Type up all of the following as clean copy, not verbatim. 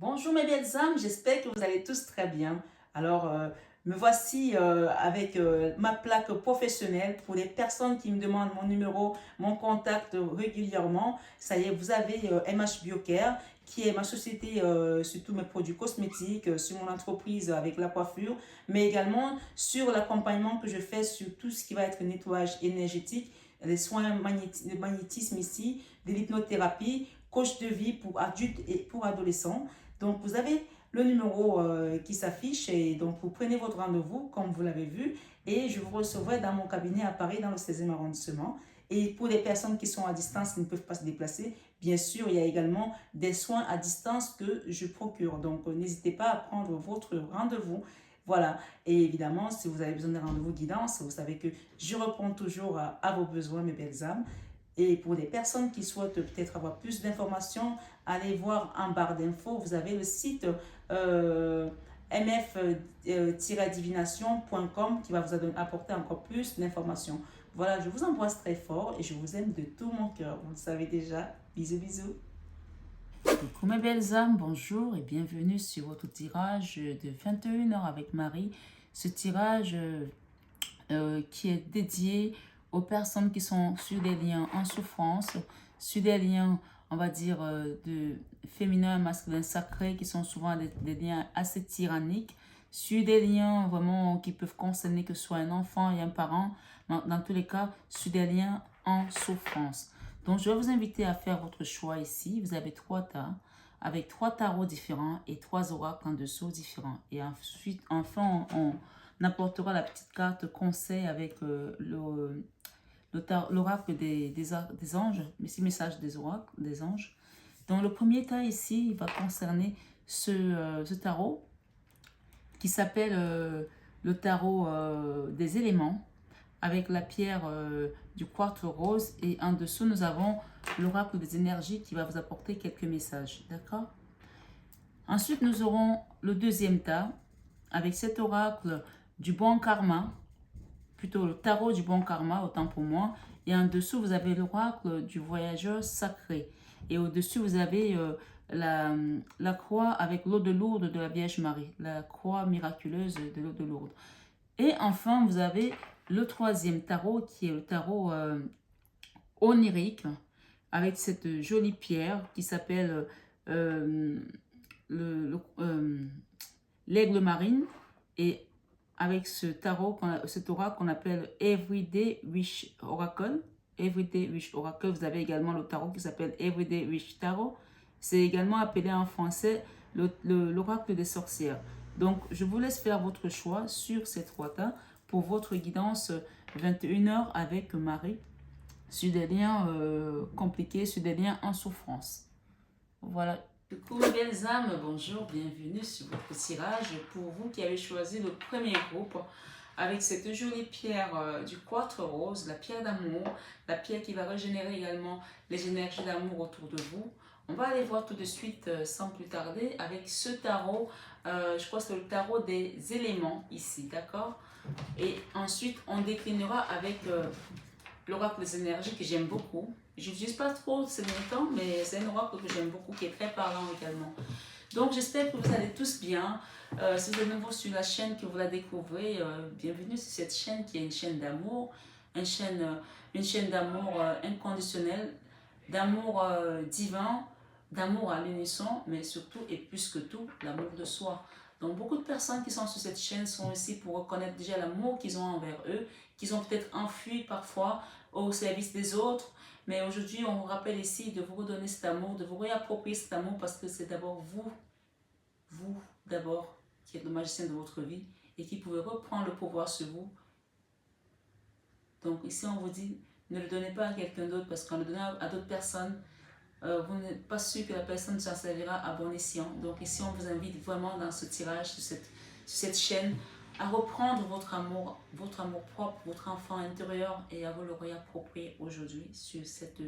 Bonjour mes belles âmes, j'espère que vous allez tous très bien. Alors, me voici avec ma plaque professionnelle pour les personnes qui me demandent mon numéro, mon contact régulièrement. Ça y est, vous avez MH Biocare, qui est ma société sur tous mes produits cosmétiques, sur mon entreprise avec la coiffure, mais également sur l'accompagnement que je fais sur tout ce qui va être nettoyage énergétique, les soins de magnétisme ici, de l'hypnothérapie, coach de vie pour adultes et pour adolescents. Donc, vous avez le numéro qui s'affiche et donc vous prenez votre rendez-vous comme vous l'avez vu et je vous recevrai dans mon cabinet à Paris dans le 16e arrondissement. Et pour les personnes qui sont à distance, qui ne peuvent pas se déplacer, bien sûr, il y a également des soins à distance que je procure. Donc, n'hésitez pas à prendre votre rendez-vous. Voilà. Et évidemment, si vous avez besoin d'un rendez-vous guidance, vous savez que je réponds toujours à vos besoins, mes belles âmes. Et pour les personnes qui souhaitent peut-être avoir plus d'informations, allez voir en barre d'infos, vous avez le site mf-divination.com qui va vous apporter encore plus d'informations. Voilà, je vous embrasse très fort et je vous aime de tout mon cœur. Vous le savez déjà. Bisous, bisous. Coucou mes belles âmes, bonjour et bienvenue sur votre tirage de 21h avec Marie. Ce tirage qui est dédié aux personnes qui sont sur des liens en souffrance, sur des liens, on va dire, de féminin, masculin, sacré, qui sont souvent des liens assez tyranniques, sur des liens vraiment qui peuvent concerner que ce soit un enfant et un parent, dans tous les cas, sur des liens en souffrance. Donc, je vais vous inviter à faire votre choix ici. Vous avez 3 tas, avec 3 tarots différents et 3 oracles en dessous différents. Et ensuite, enfin, on apportera la petite carte conseil avec l'oracle des anges, ici message des oracles, des anges. Donc le premier tas ici, il va concerner ce tarot qui s'appelle le tarot des éléments avec la pierre du quartz rose et en dessous nous avons l'oracle des énergies qui va vous apporter quelques messages, d'accord? Ensuite nous aurons le deuxième tas avec cet oracle du bon karma, plutôt le tarot du bon karma, autant pour moi. Et en dessous, vous avez l'oracle du voyageur sacré. Et au-dessus, vous avez la croix avec l'eau de Lourdes de la Vierge Marie, la croix miraculeuse de l'eau de Lourdes. Et enfin, vous avez le troisième tarot qui est le tarot onirique avec cette jolie pierre qui s'appelle l'aigle marine et avec cet oracle qu'on appelle Everyday Wish Oracle. Everyday Wish Oracle, vous avez également le tarot qui s'appelle Everyday Wish Tarot. C'est également appelé en français l'oracle des sorcières. Donc, je vous laisse faire votre choix sur ces 3 tas pour votre guidance 21h avec Marie sur des liens compliqués, sur des liens en souffrance. Voilà. Coucou mes belles âmes, bonjour, bienvenue sur votre tirage. Pour vous qui avez choisi le premier groupe avec cette jolie pierre du quartz rose, la pierre d'amour, la pierre qui va régénérer également les énergies d'amour autour de vous. On va aller voir tout de suite sans plus tarder avec ce tarot, je crois que c'est le tarot des éléments ici, d'accord? Et ensuite on déclinera avec l'oracle des énergies que j'aime beaucoup. Je n'utilise pas trop ces derniers temps, mais c'est un oracle que j'aime beaucoup, qui est très parlant également. Donc j'espère que vous allez tous bien. Si vous êtes nouveau sur la chaîne, que vous la découvrez, bienvenue sur cette chaîne qui est une chaîne d'amour, une chaîne d'amour inconditionnel, d'amour divin, d'amour à l'unisson, mais surtout et plus que tout, l'amour de soi. Donc beaucoup de personnes qui sont sur cette chaîne sont ici pour reconnaître déjà l'amour qu'ils ont envers eux, qu'ils ont peut-être enfui parfois au service des autres. Mais aujourd'hui, on vous rappelle ici de vous redonner cet amour, de vous réapproprier cet amour parce que c'est d'abord vous d'abord, qui êtes le magicien de votre vie et qui pouvez reprendre le pouvoir sur vous. Donc ici, on vous dit, ne le donnez pas à quelqu'un d'autre parce qu'en le donnant à d'autres personnes, vous n'êtes pas sûr que la personne s'en servira à bon escient. Donc ici, on vous invite vraiment dans ce tirage, sur cette chaîne, à reprendre votre amour propre, votre enfant intérieur et à vous le réapproprier aujourd'hui sur cette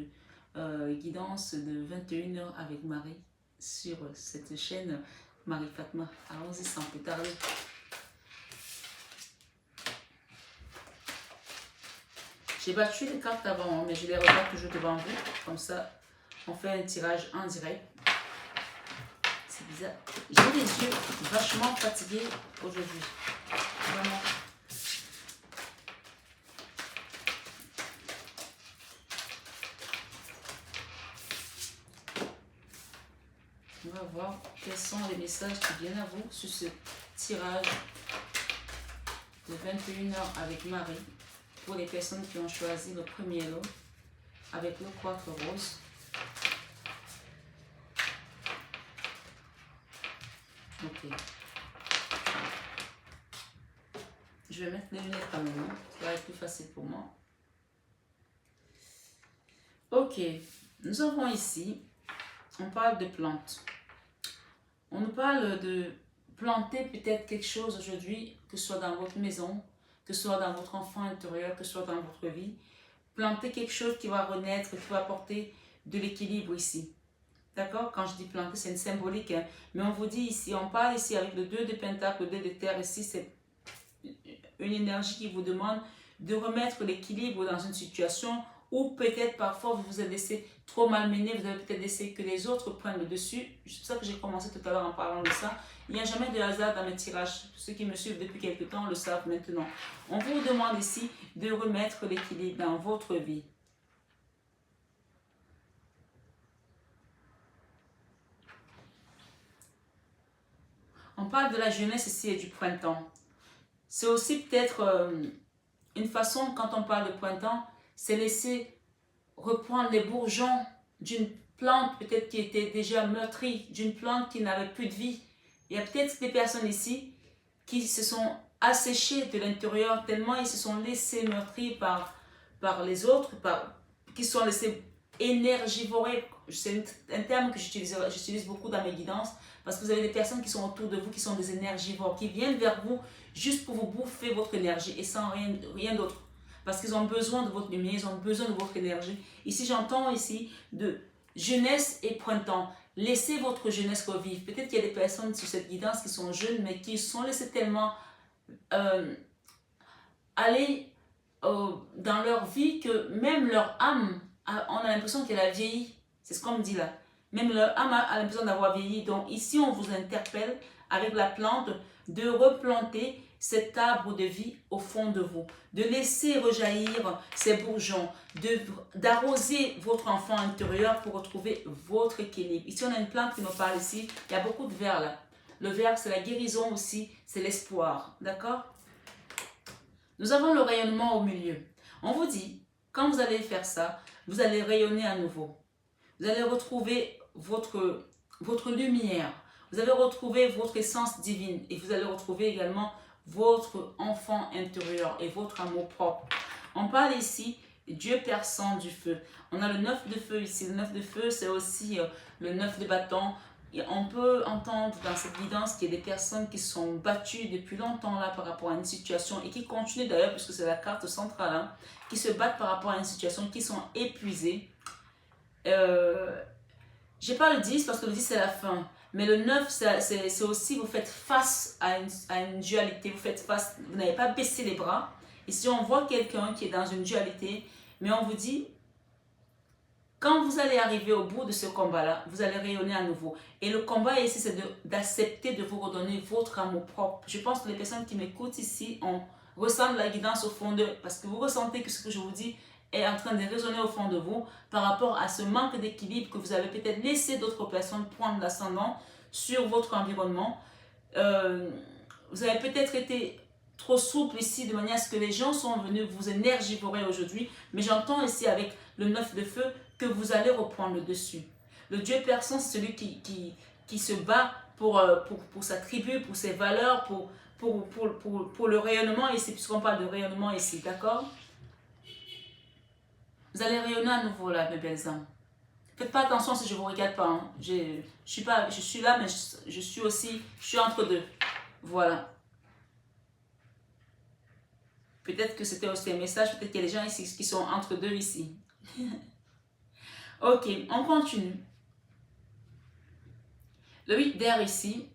guidance de 21h avec Marie sur cette chaîne Marie Fatma. Allons-y sans plus tarder. J'ai battu les cartes avant, mais je les regarde toujours devant vous. Comme ça, on fait un tirage en direct. C'est J'ai les yeux vachement fatigués aujourd'hui. Vraiment. On va voir quels sont les messages qui viennent à vous sur ce tirage de 21h avec Marie pour les personnes qui ont choisi le premier lot avec le 4 rose. Ok. Je vais mettre les lunettes quand même, ça va être plus facile pour moi. Ok, nous avons ici, on parle de plantes. On nous parle de planter peut-être quelque chose aujourd'hui, que ce soit dans votre maison, que ce soit dans votre enfant intérieur, que ce soit dans votre vie. Planter quelque chose qui va renaître, qui va apporter de l'équilibre ici. D'accord? Quand je dis planter, c'est une symbolique. Hein? Mais on vous dit ici, on parle ici avec le 2 de Pentacle, le 2 de Terre. Ici, c'est une énergie qui vous demande de remettre l'équilibre dans une situation où peut-être parfois vous vous êtes laissé trop malmener, vous avez peut-être laissé que les autres prennent le dessus. C'est pour ça que j'ai commencé tout à l'heure en parlant de ça. Il n'y a jamais de hasard dans mes tirages. Ceux qui me suivent depuis quelque temps le savent maintenant. On vous demande ici de remettre l'équilibre dans votre vie. On parle de la jeunesse ici et du printemps. C'est aussi peut-être une façon, quand on parle de printemps, c'est laisser reprendre les bourgeons d'une plante peut-être qui était déjà meurtrie, d'une plante qui n'avait plus de vie. Il y a peut-être des personnes ici qui se sont asséchées de l'intérieur tellement ils se sont laissés meurtrir par les autres, qui se sont laissés énergivorer. C'est un terme que j'utilise beaucoup dans mes guidances parce que vous avez des personnes qui sont autour de vous qui sont des énergivores, qui viennent vers vous juste pour vous bouffer votre énergie et sans rien d'autre. Parce qu'ils ont besoin de votre lumière, ils ont besoin de votre énergie. Ici, j'entends ici de jeunesse et printemps. Laissez votre jeunesse revivre. Peut-être qu'il y a des personnes sur cette guidance qui sont jeunes, mais qui sont laissées tellement aller dans leur vie que même leur âme, on a l'impression qu'elle a vieilli. C'est ce qu'on me dit là. Même leur âme a l'impression d'avoir vieilli. Donc ici, on vous interpelle avec la plante de replanter cet arbre de vie au fond de vous, de laisser rejaillir ces bourgeons, d'arroser votre enfant intérieur pour retrouver votre équilibre. Ici, on a une plante qui nous parle ici. Il y a beaucoup de vers là. Le vert, c'est la guérison aussi, c'est l'espoir. D'accord? Nous avons le rayonnement au milieu. On vous dit, quand vous allez faire ça, vous allez rayonner à nouveau. Vous allez retrouver votre lumière. Vous allez retrouver votre essence divine. Et vous allez retrouver également votre enfant intérieur et votre amour propre. On parle ici Dieu perçant du feu. On a le 9 de feu ici. Le 9 de feu, c'est aussi le 9 de bâton. Et on peut entendre dans cette guidance qu'il y a des personnes qui sont battues depuis longtemps là par rapport à une situation et qui continuent d'ailleurs, puisque c'est la carte centrale, hein, qui se battent par rapport à une situation, qui sont épuisées. J'ai pas le 10 parce que le 10 c'est la fin. Mais le 9, c'est aussi, vous faites face à une dualité, vous faites face, vous n'avez pas baissé les bras. Et si on voit quelqu'un qui est dans une dualité, mais on vous dit, quand vous allez arriver au bout de ce combat-là, vous allez rayonner à nouveau. Et le combat ici, c'est d'accepter de vous redonner votre amour propre. Je pense que les personnes qui m'écoutent ici ressentent la guidance au fond d'eux, parce que vous ressentez que ce que je vous dis est en train de résonner au fond de vous par rapport à ce manque d'équilibre que vous avez peut-être laissé d'autres personnes prendre l'ascendant sur votre environnement. Vous avez peut-être été trop souple ici de manière à ce que les gens sont venus vous énergivorer aujourd'hui, mais j'entends ici avec le 9 de feu que vous allez reprendre le dessus. Le Dieu perçant, c'est celui qui se bat pour sa tribu, pour ses valeurs, pour le rayonnement ici, puisqu'on parle de rayonnement ici, d'accord? Vous allez rayonner à nouveau là, mes belles âmes. Faites pas attention si je ne vous regarde pas. Hein. Je suis là, mais je suis entre deux. Voilà. Peut-être que c'était aussi un message, peut-être qu'il y a des gens ici qui sont entre deux ici. Ok, on continue. Le 8 d'air ici,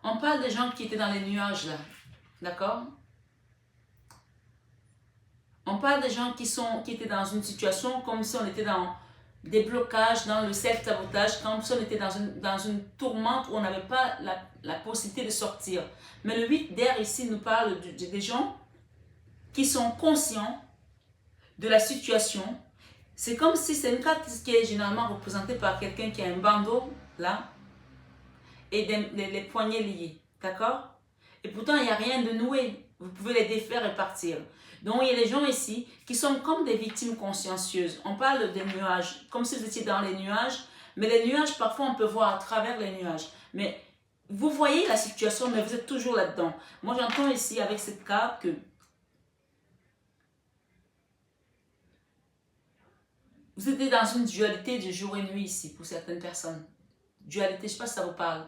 on parle des gens qui étaient dans les nuages là. D'accord? On parle des gens qui étaient dans une situation comme si on était dans des blocages, dans le self-sabotage, quand on était dans une tourmente où on n'avait pas la possibilité de sortir. Mais le 8 d'air ici nous parle des gens qui sont conscients de la situation. C'est comme si c'est une carte qui est généralement représentée par quelqu'un qui a un bandeau là et les poignets liés. D'accord? Et pourtant, il n'y a rien de noué. Vous pouvez les défaire et partir. Donc, il y a des gens ici qui sont comme des victimes consciencieuses. On parle des nuages, comme si vous étiez dans les nuages. Mais les nuages, parfois, on peut voir à travers les nuages. Mais vous voyez la situation, mais vous êtes toujours là-dedans. Moi, j'entends ici, avec cette carte, que vous êtes dans une dualité de jour et nuit ici, pour certaines personnes. Dualité, je ne sais pas si ça vous parle.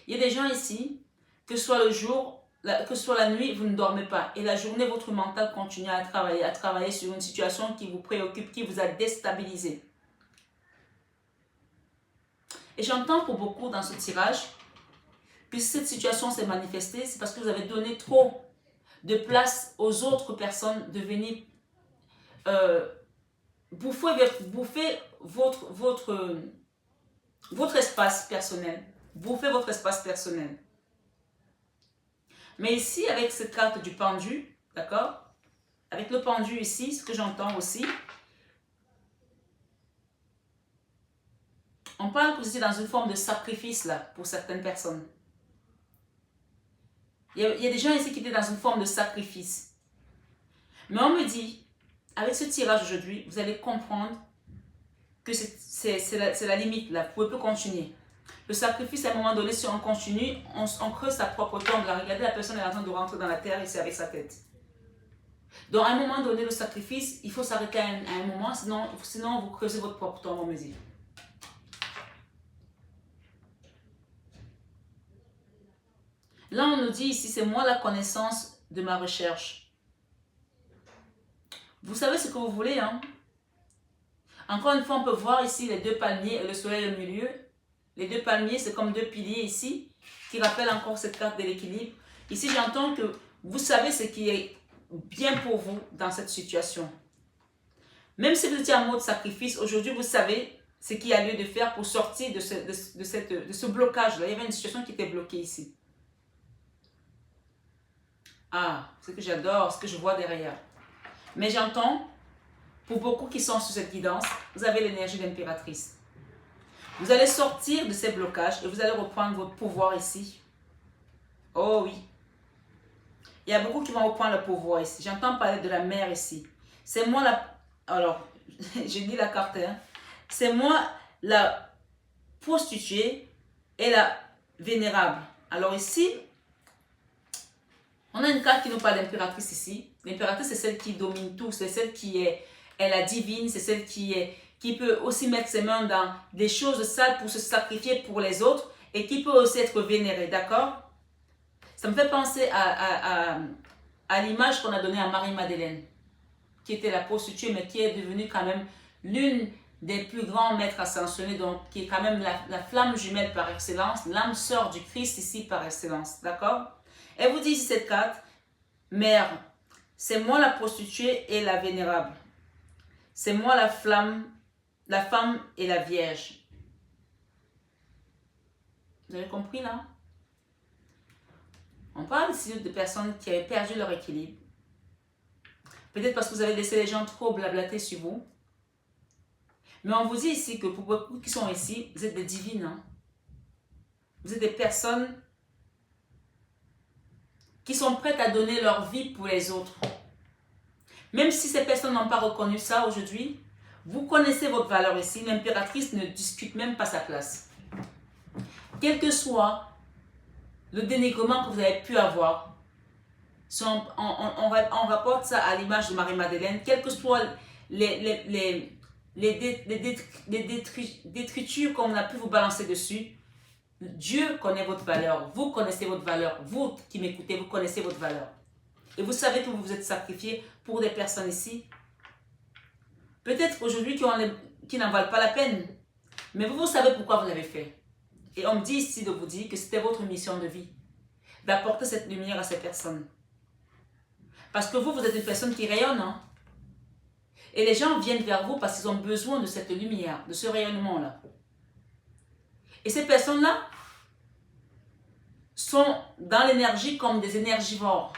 Il y a des gens ici, que ce soit le jour, que ce soit la nuit, vous ne dormez pas. Et la journée, votre mental continue à travailler sur une situation qui vous préoccupe, qui vous a déstabilisé. Et j'entends pour beaucoup dans ce tirage, puisque cette situation s'est manifestée, c'est parce que vous avez donné trop de place aux autres personnes de venir bouffer votre espace personnel. Bouffer votre espace personnel. Mais ici, avec cette carte du pendu, d'accord? Avec le pendu ici, ce que j'entends aussi, on parle que vous étiez dans une forme de sacrifice là, pour certaines personnes. Il y a des gens ici qui étaient dans une forme de sacrifice. Mais on me dit, avec ce tirage aujourd'hui, vous allez comprendre que c'est la limite là, vous ne pouvez plus continuer. Le sacrifice, à un moment donné, si on continue, on creuse sa propre tombe. Là, regardez, la personne est en train de rentrer dans la terre et c'est avec sa tête. Donc, à un moment donné, le sacrifice, il faut s'arrêter à un moment, sinon vous creusez votre propre tombe, on me dit. Là, on nous dit ici, c'est moi la connaissance de ma recherche. Vous savez ce que vous voulez, hein? Encore une fois, on peut voir ici les deux palmiers et le soleil au milieu. Les deux palmiers, c'est comme deux piliers ici, qui rappellent encore cette carte de l'équilibre. Ici, j'entends que vous savez ce qui est bien pour vous dans cette situation. Même si vous étiez en mode sacrifice, aujourd'hui, vous savez ce qu'il y a lieu de faire pour sortir de ce blocage-là. Il y avait une situation qui était bloquée ici. Ah, ce que j'adore, ce que je vois derrière. Mais j'entends, pour beaucoup qui sont sous cette guidance, vous avez l'énergie d'impératrice. Vous allez sortir de ces blocages et vous allez reprendre votre pouvoir ici. Oh oui. Il y a beaucoup qui vont reprendre le pouvoir ici. J'entends parler de la mère ici. C'est moi la... Alors, j'ai dit la carte. Hein. C'est moi la prostituée et la vénérable. Alors ici, on a une carte qui nous parle d'impératrice ici. L'impératrice, c'est celle qui domine tout. C'est celle qui est la divine. C'est celle qui peut aussi mettre ses mains dans des choses sales pour se sacrifier pour les autres et qui peut aussi être vénérée, d'accord? Ça me fait penser à l'image qu'on a donnée à Marie-Madeleine, qui était la prostituée, mais qui est devenue quand même l'une des plus grands maîtres ascensionnés, donc qui est quand même la flamme jumelle par excellence, l'âme sœur du Christ ici par excellence, d'accord? Elle vous dit ici cette carte, mère, c'est moi la prostituée et la vénérable. C'est moi la flamme, la femme et la vierge. Vous avez compris là? On parle ici de personnes qui avaient perdu leur équilibre. Peut-être parce que vous avez laissé les gens trop blablater sur vous. Mais on vous dit ici que pour beaucoup qui sont ici, vous êtes des divines. Hein? Vous êtes des personnes qui sont prêtes à donner leur vie pour les autres. Même si ces personnes n'ont pas reconnu ça aujourd'hui, vous connaissez votre valeur ici. L'impératrice ne discute même pas sa place. Quel que soit le dénigrement que vous avez pu avoir, si on rapporte ça à l'image de Marie-Madeleine, quelles que soient les détritus qu'on a pu vous balancer dessus, Dieu connaît votre valeur, vous connaissez votre valeur, vous qui m'écoutez, vous connaissez votre valeur. Et vous savez que vous vous êtes sacrifié pour des personnes ici, peut-être aujourd'hui qui n'en valent pas la peine, mais vous savez pourquoi vous l'avez fait. Et on me dit ici de vous dire que c'était votre mission de vie, d'apporter cette lumière à ces personnes. Parce que vous êtes une personne qui rayonne. Hein? Et les gens viennent vers vous parce qu'ils ont besoin de cette lumière, de ce rayonnement-là. Et ces personnes-là sont dans l'énergie comme des énergivores.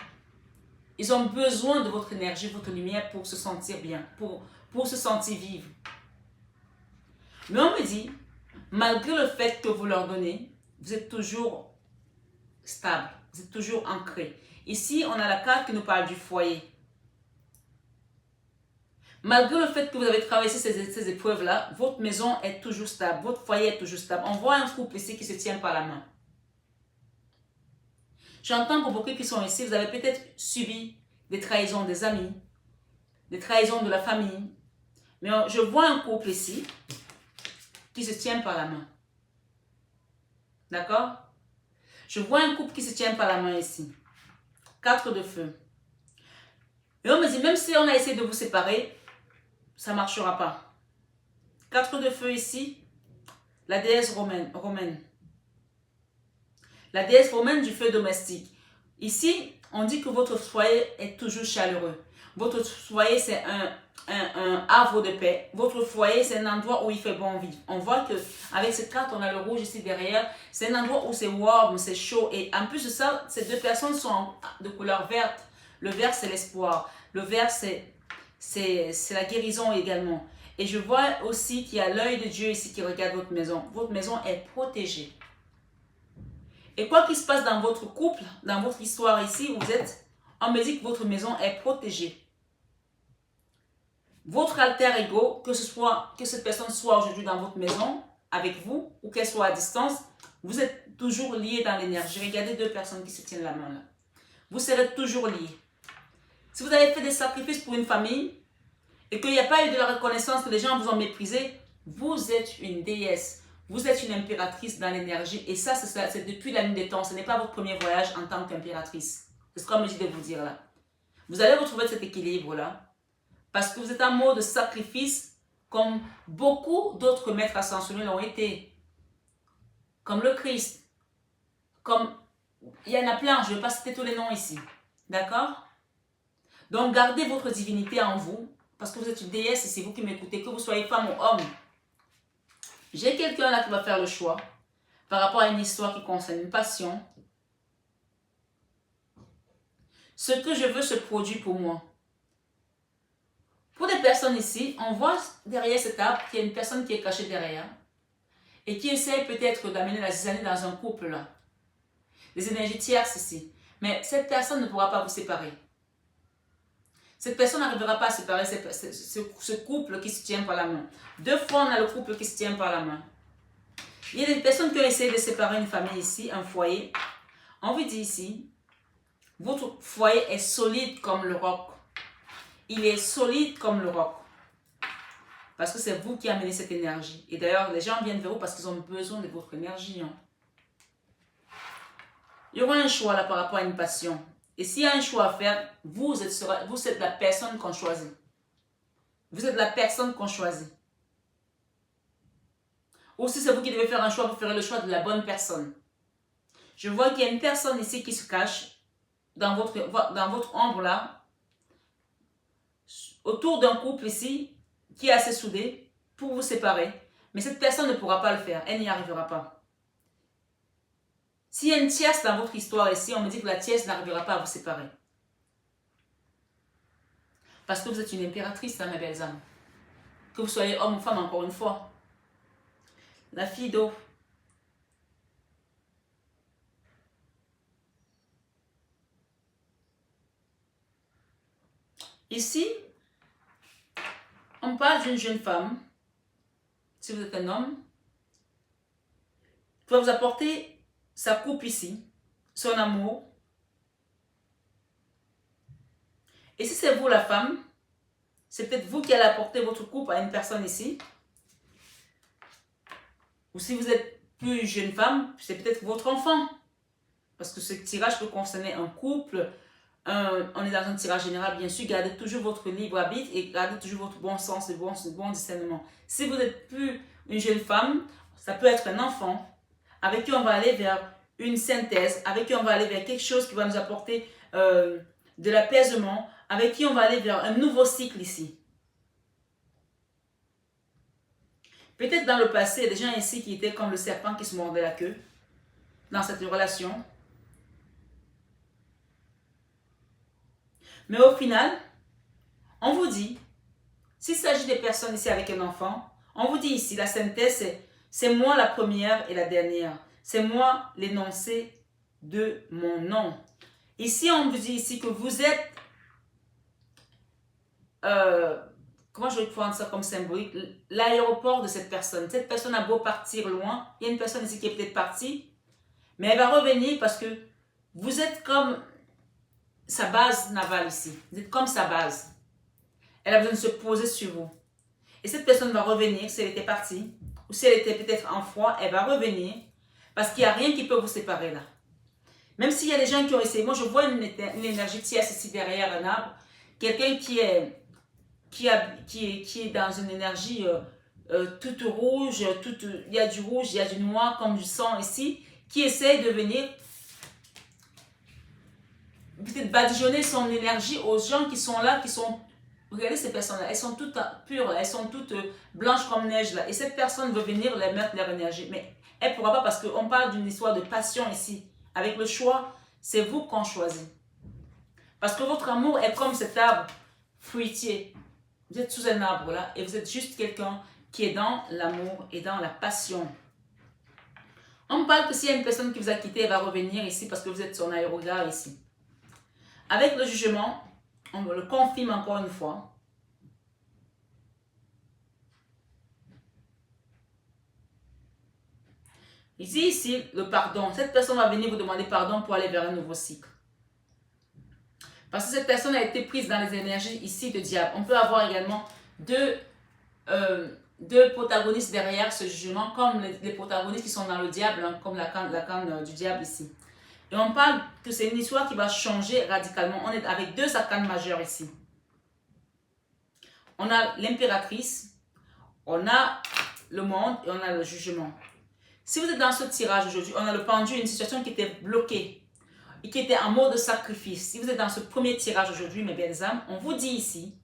Ils ont besoin de votre énergie, votre lumière pour se sentir bien, pour se sentir vivre. Mais on me dit, malgré le fait que vous leur donnez, vous êtes toujours stable, vous êtes toujours ancré. Ici, on a la carte qui nous parle du foyer. Malgré le fait que vous avez traversé ces épreuves-là, votre maison est toujours stable, votre foyer est toujours stable. On voit un couple ici qui se tient par la main. J'entends pour beaucoup qui sont ici, vous avez peut-être subi des trahisons des amis, des trahisons de la famille. Mais je vois un couple ici qui se tient par la main. D'accord? Je vois un couple qui se tient par la main ici. 4 de feu. Et on me dit, même si on a essayé de vous séparer, ça ne marchera pas. 4 de feu ici. La déesse romaine. La déesse romaine du feu domestique. Ici, on dit que votre foyer est toujours chaleureux. Votre foyer, c'est un havre de paix. Votre foyer, c'est un endroit où il fait bon vivre. On voit que avec cette carte, on a le rouge ici derrière. C'est un endroit où c'est warm, c'est chaud. Et en plus de ça, ces deux personnes sont de couleur verte. Le vert, c'est l'espoir. Le vert, c'est la guérison également. Et je vois aussi qu'il y a l'œil de Dieu ici qui regarde votre maison. Votre maison est protégée. Et quoi qu'il se passe dans votre couple, dans votre histoire ici où vous êtes, on me dit que votre maison est protégée. Votre alter ego, que cette personne soit aujourd'hui dans votre maison, avec vous, ou qu'elle soit à distance, vous êtes toujours liés dans l'énergie. Regardez deux personnes qui se tiennent la main là. Vous serez toujours liés. Si vous avez fait des sacrifices pour une famille, et qu'il n'y a pas eu de la reconnaissance, que les gens vous ont méprisé, vous êtes une déesse. Vous êtes une impératrice dans l'énergie. Et ça, c'est depuis la nuit des temps. Ce n'est pas votre premier voyage en tant qu'impératrice. C'est ce qu'on me dit de vous dire là. Vous allez retrouver cet équilibre-là. Parce que vous êtes en mode de sacrifice, comme beaucoup d'autres maîtres ascensionnés l'ont été. Comme le Christ. Comme, il y en a plein, je ne vais pas citer tous les noms ici. D'accord? Donc, gardez votre divinité en vous. Parce que vous êtes une déesse et c'est vous qui m'écoutez. Que vous soyez femme ou homme. J'ai quelqu'un là qui va faire le choix par rapport à une histoire qui concerne une passion. Ce que je veux se produit pour moi. Pour des personnes ici, on voit derrière cet arbre qu'il y a une personne qui est cachée derrière et qui essaie peut-être d'amener la zizanie dans un couple là. Des énergies tierces ici. Mais cette personne ne pourra pas vous séparer. Cette personne n'arrivera pas à séparer ce couple qui se tient par la main. Deux fois, on a le couple qui se tient par la main. Il y a des personnes qui ont essayé de séparer une famille ici, un foyer. On vous dit ici, votre foyer est solide comme le roc. Il est solide comme le roc. Parce que c'est vous qui amenez cette énergie. Et d'ailleurs, les gens viennent vers vous parce qu'ils ont besoin de votre énergie. Hein. Il y aura un choix là par rapport à une passion. Et s'il y a un choix à faire, vous êtes la personne qu'on choisit. Vous êtes la personne qu'on choisit. Ou si c'est vous qui devez faire un choix, vous ferez le choix de la bonne personne. Je vois qu'il y a une personne ici qui se cache dans votre ombre là, autour d'un couple ici, qui est assez soudé pour vous séparer. Mais cette personne ne pourra pas le faire, elle n'y arrivera pas. S'il y a une tierce dans votre histoire ici, on me dit que la tierce n'arrivera pas à vous séparer. Parce que vous êtes une impératrice, hein, mes belles âmes. Que vous soyez homme ou femme, encore une fois. La fille d'eau. Ici, on parle d'une jeune femme. Si vous êtes un homme, qui va vous apporter sa coupe ici, son amour. Et si c'est vous la femme, c'est peut-être vous qui allez apporter votre coupe à une personne ici. Ou si vous êtes plus jeune femme, c'est peut-être votre enfant. Parce que ce tirage peut concerner un couple. On est dans un tirage général, bien sûr. Gardez toujours votre libre arbitre et gardez toujours votre bon sens et bon discernement. Si vous n'êtes plus une jeune femme, ça peut être un enfant avec qui on va aller vers une synthèse, avec qui on va aller vers quelque chose qui va nous apporter de l'apaisement, avec qui on va aller vers un nouveau cycle ici. Peut-être dans le passé, il y a des gens ici qui étaient comme le serpent qui se mordait la queue dans cette relation. Mais au final, on vous dit, s'il s'agit des personnes ici avec un enfant, on vous dit ici, la synthèse, c'est moi la première et la dernière. C'est moi l'énoncé de mon nom. Ici, on vous dit ici que vous êtes, comment je vais prendre ça comme symbolique, l'aéroport de cette personne. Cette personne a beau partir loin, il y a une personne ici qui est peut-être partie, mais elle va revenir parce que vous êtes comme sa base navale ici. Vous êtes comme sa base. Elle a besoin de se poser sur vous. Et cette personne va revenir, si elle était partie, ou si elle était peut-être en froid, elle va revenir, parce qu'il n'y a rien qui peut vous séparer là. Même s'il y a des gens qui ont essayé, moi je vois une énergie tierce ici derrière un arbre, quelqu'un qui est dans une énergie toute rouge, il y a du rouge, il y a du noir comme du sang ici, qui essaie de venir peut-être badigeonner son énergie aux gens qui sont là, qui sont... Regardez ces personnes-là, elles sont toutes pures, elles sont toutes blanches comme neige là. Et cette personne veut venir les mettre leur énergie. Mais elle ne pourra pas parce qu'on parle d'une histoire de passion ici. Avec le choix, c'est vous qu'on choisit. Parce que votre amour est comme cet arbre fruitier. Vous êtes sous un arbre là et vous êtes juste quelqu'un qui est dans l'amour et dans la passion. On parle que s'il y a une personne qui vous a quitté, elle va revenir ici parce que vous êtes son aérogare ici. Avec le jugement, on le confirme encore une fois. Ici, le pardon. Cette personne va venir vous demander pardon pour aller vers un nouveau cycle. Parce que cette personne a été prise dans les énergies ici de diable. On peut avoir également deux protagonistes derrière ce jugement, comme les protagonistes qui sont dans le diable, hein, comme la canne du diable ici. Et on parle que c'est une histoire qui va changer radicalement. On est avec deux arcanes majeures ici. On a l'impératrice, on a le monde et on a le jugement. Si vous êtes dans ce tirage aujourd'hui, on a le pendu, une situation qui était bloquée et qui était en mode sacrifice. Si vous êtes dans ce premier tirage aujourd'hui, mes belles âmes, on vous dit ici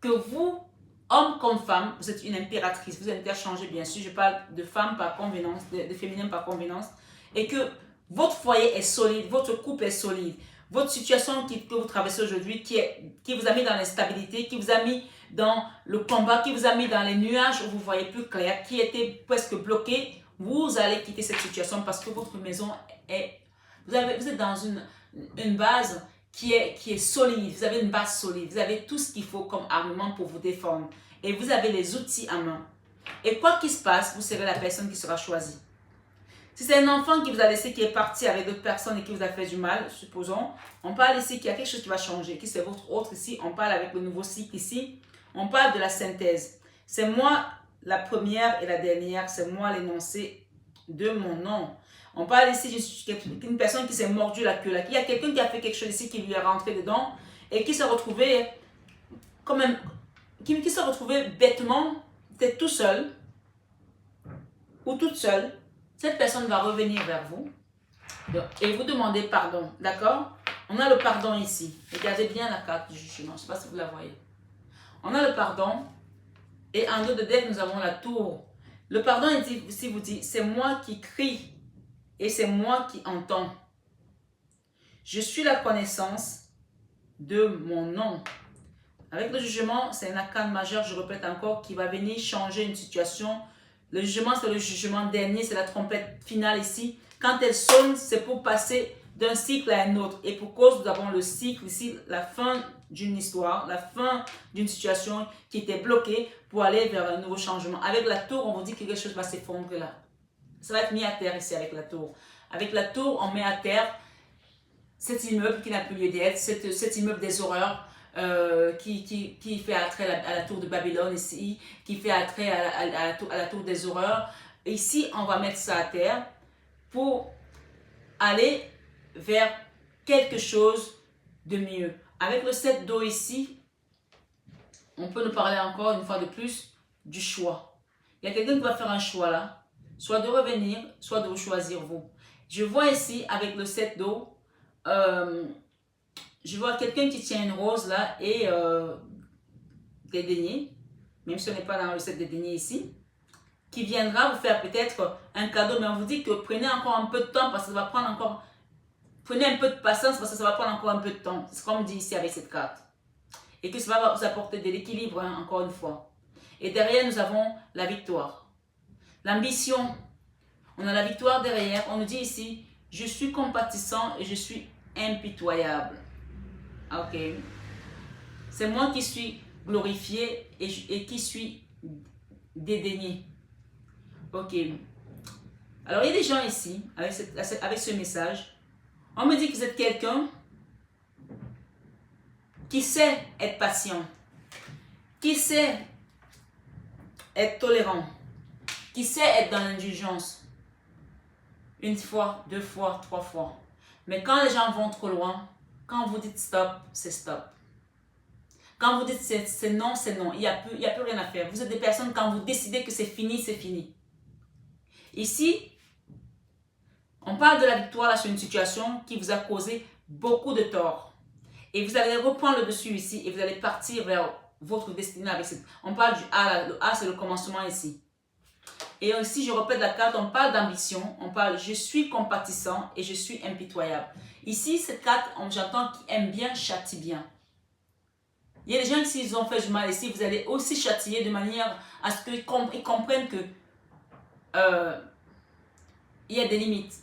que vous, homme comme femme, vous êtes une impératrice. Vous interchangez bien sûr, je parle de femme par convenance, de féminin par convenance, et que votre foyer est solide, votre couple est solide. Votre situation que vous traversez aujourd'hui, qui vous a mis dans l'instabilité, qui vous a mis dans le combat, qui vous a mis dans les nuages où vous voyez plus clair, qui était presque bloqué, vous allez quitter cette situation parce que votre maison est... Vous êtes dans une base qui est solide. Vous avez une base solide. Vous avez tout ce qu'il faut comme armement pour vous défendre. Et vous avez les outils en main. Et quoi qu'il se passe, vous serez la personne qui sera choisie. Si c'est un enfant qui vous a laissé, qui est parti avec d'autres personnes et qui vous a fait du mal, supposons, on parle ici qu'il y a quelque chose qui va changer, qui c'est votre autre ici, on parle avec le nouveau cycle ici, on parle de la synthèse. C'est moi la première et la dernière, c'est moi l'énoncé de mon nom. On parle ici d'une personne qui s'est mordu la queue là. Il y a quelqu'un qui a fait quelque chose ici qui lui est rentré dedans et qui s'est retrouvé quand même, qui s'est retrouvé bêtement, peut-être tout seul ou toute seule. Cette personne va revenir vers vous et vous demander pardon. D'accord? On a le pardon ici. Regardez bien la carte du jugement. Je ne sais pas si vous la voyez. On a le pardon et en dos de deck, nous avons la tour. Le pardon ici vous dit, c'est moi qui crie et c'est moi qui entends. Je suis la connaissance de mon nom. Avec le jugement, c'est un arcane majeur, je répète encore, qui va venir changer une situation. Le jugement, c'est le jugement dernier, c'est la trompette finale ici. Quand elle sonne, c'est pour passer d'un cycle à un autre. Et pour cause, nous avons le cycle ici, la fin d'une histoire, la fin d'une situation qui était bloquée pour aller vers un nouveau changement. Avec la tour, on vous dit que quelque chose va s'effondrer là. Ça va être mis à terre ici avec la tour. Avec la tour, on met à terre cet immeuble qui n'a plus lieu d'être, cet immeuble des horreurs, qui fait attrait à la tour de Babylone ici, qui fait attrait à la tour des horreurs. Et ici, on va mettre ça à terre pour aller vers quelque chose de mieux. Avec le 7 d'eau ici, on peut nous parler encore une fois de plus du choix. Il y a quelqu'un qui va faire un choix là, soit de revenir, soit de vous choisir vous. Je vois ici avec le 7 d'eau, je vois quelqu'un qui tient une rose là et des deniers, même si on n'est pas dans le 7 des deniers ici. qui viendra vous faire peut-être un cadeau, mais on vous dit que prenez encore un peu de temps parce que ça va prendre encore... Prenez un peu de patience parce que ça va prendre encore un peu de temps. C'est comme dit ici avec cette carte. Et que ça va vous apporter de l'équilibre, hein, encore une fois. Et derrière, nous avons la victoire. L'ambition. On a la victoire derrière. On nous dit ici, je suis compatissant et je suis impitoyable. Ok. C'est moi qui suis glorifié et qui suis dédaigné. Ok. Alors, il y a des gens ici, avec ce message. On me dit que vous êtes quelqu'un qui sait être patient, qui sait être tolérant, qui sait être dans l'indulgence. Une fois, deux fois, trois fois. Mais quand les gens vont trop loin, quand vous dites stop, c'est stop. Quand vous dites c'est non, c'est non. Il n'y a plus rien à faire. Vous êtes des personnes, quand vous décidez que c'est fini, c'est fini. Ici, on parle de la victoire là, sur une situation qui vous a causé beaucoup de tort. Et vous allez reprendre le dessus ici et vous allez partir vers votre destinée avec cette... On parle du A là. Le A, c'est le commencement ici. Et ici, je répète la carte, on parle d'ambition, on parle je suis compatissant et je suis impitoyable. Ici, cette carte, j'entends qui aime bien, châtie bien. Il y a des gens qui, s'ils ont fait du mal ici, vous allez aussi châtier de manière à ce qu'ils comprennent que il y a des limites.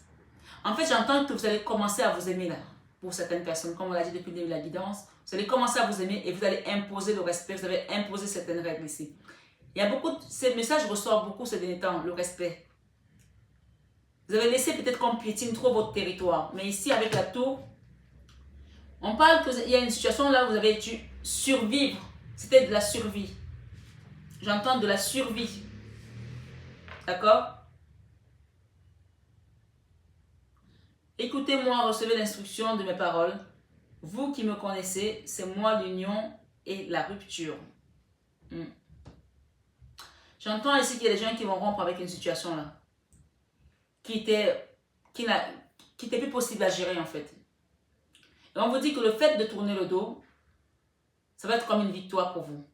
En fait, j'entends que vous allez commencer à vous aimer là, pour certaines personnes, comme on l'a dit depuis le début de la guidance. Vous allez commencer à vous aimer et vous allez imposer le respect, vous allez imposer certaines règles ici. Il y a beaucoup, ce message ressort beaucoup ces derniers temps, le respect. Vous avez laissé peut-être qu'on piétine trop votre territoire. Mais ici, avec la tour, on parle qu'il y a une situation là où vous avez dû survivre. C'était de la survie. J'entends de la survie. D'accord? Écoutez-moi, recevez l'instruction de mes paroles. Vous qui me connaissez, c'est moi l'union et la rupture. J'entends ici qu'il y a des gens qui vont rompre avec une situation là. Qui était plus possible à gérer en fait. Et on vous dit que le fait de tourner le dos, ça va être comme une victoire pour vous.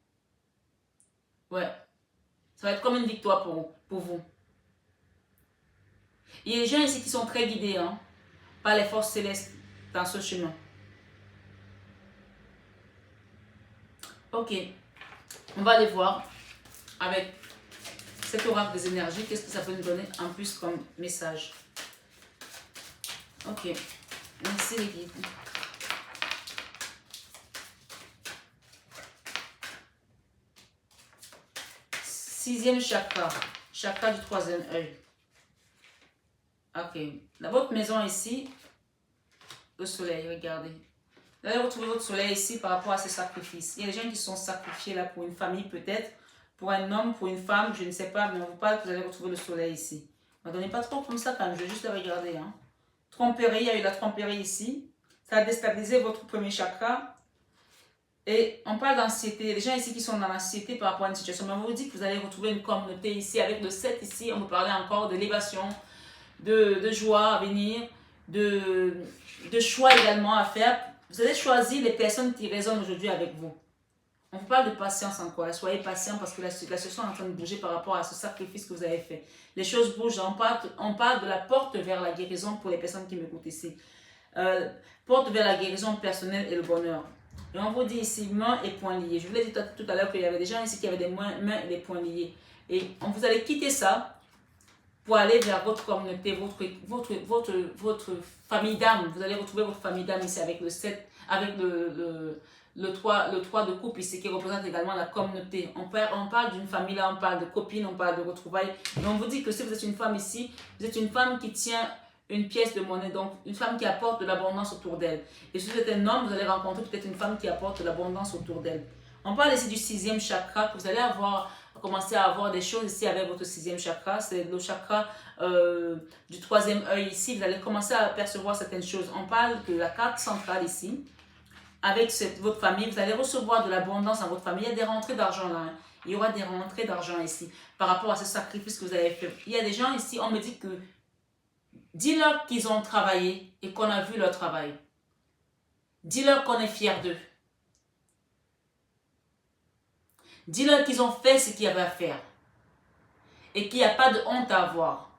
Ouais. Ça va être comme une victoire pour vous. Il y a des gens ici qui sont très guidés hein, par les forces célestes dans ce chemin. Ok. On va aller voir avec cet oracle des énergies. Qu'est-ce que ça peut nous donner en plus comme message? Ok. Merci les guides. Sixième chakra. Chakra du troisième œil. Ok. Dans votre maison ici, le soleil, regardez. Vous allez retrouver votre soleil ici par rapport à ces sacrifices. Il y a des gens qui sont sacrifiés là pour une famille peut-être, pour un homme, pour une femme, je ne sais pas, mais on vous parle que vous allez retrouver le soleil ici. Ne donnez pas trop comme ça quand même, je vais juste le regarder. Hein. Tromperie, il y a eu la tromperie ici. Ça a déstabilisé votre premier chakra. Et on parle d'anxiété. Il y a des gens ici qui sont dans l'anxiété par rapport à une situation. Mais on vous dit que vous allez retrouver une communauté ici. Avec le 7 ici, on vous parlait encore d'élévation, de joie à venir, de choix également à faire. Vous allez choisir les personnes qui résonnent aujourd'hui avec vous. On vous parle de patience encore. Soyez patient parce que la situation est en train de bouger par rapport à ce sacrifice que vous avez fait. Les choses bougent. On parle de la porte vers la guérison pour les personnes qui m'écoutent ici. Porte vers la guérison personnelle et le bonheur. Et on vous dit ici mains et poings liés. Je vous l'ai dit tout à l'heure qu'il y avait des gens ici qui avaient des mains et des poings liés. Et vous allez quitter ça pour aller vers votre communauté, votre famille d'âme. Vous allez retrouver votre famille d'âme ici avec le 7, avec le 3 de couple ici qui représente également la communauté. On parle d'une famille là, on parle de copines, on parle de retrouvailles. Et on vous dit que si vous êtes une femme ici, vous êtes une femme qui tient une pièce de monnaie, donc une femme qui apporte de l'abondance autour d'elle. Et si vous êtes un homme, vous allez rencontrer peut-être une femme qui apporte de l'abondance autour d'elle. On parle ici du sixième chakra, que vous allez commencer à avoir des choses ici avec votre sixième chakra. C'est le chakra du troisième œil ici. Vous allez commencer à percevoir certaines choses. On parle de la carte centrale ici. Avec votre famille, vous allez recevoir de l'abondance dans votre famille. Il y a des rentrées d'argent là. Hein. Il y aura des rentrées d'argent ici par rapport à ce sacrifice que vous avez fait. Il y a des gens ici, on me dit que dis-leur qu'ils ont travaillé et qu'on a vu leur travail. Dis-leur qu'on est fiers d'eux. Dis-leur qu'ils ont fait ce qu'il y avait à faire. et qu'il n'y a pas de honte à avoir.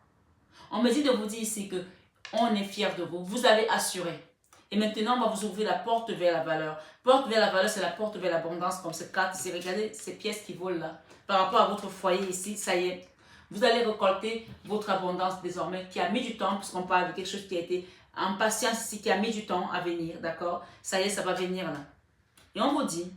On me dit de vous dire ici que on est fier de vous. Vous avez assuré. Et maintenant, on va vous ouvrir la porte vers la valeur. Porte vers la valeur, c'est la porte vers l'abondance, comme cette carte ici. Regardez ces pièces qui volent là. Par rapport à votre foyer ici, ça y est. Vous allez récolter votre abondance désormais, qui a mis du temps, puisqu'on parle de quelque chose qui a été en patience ici, qui a mis du temps à venir, d'accord? Ça y est, ça va venir là. Et on vous dit,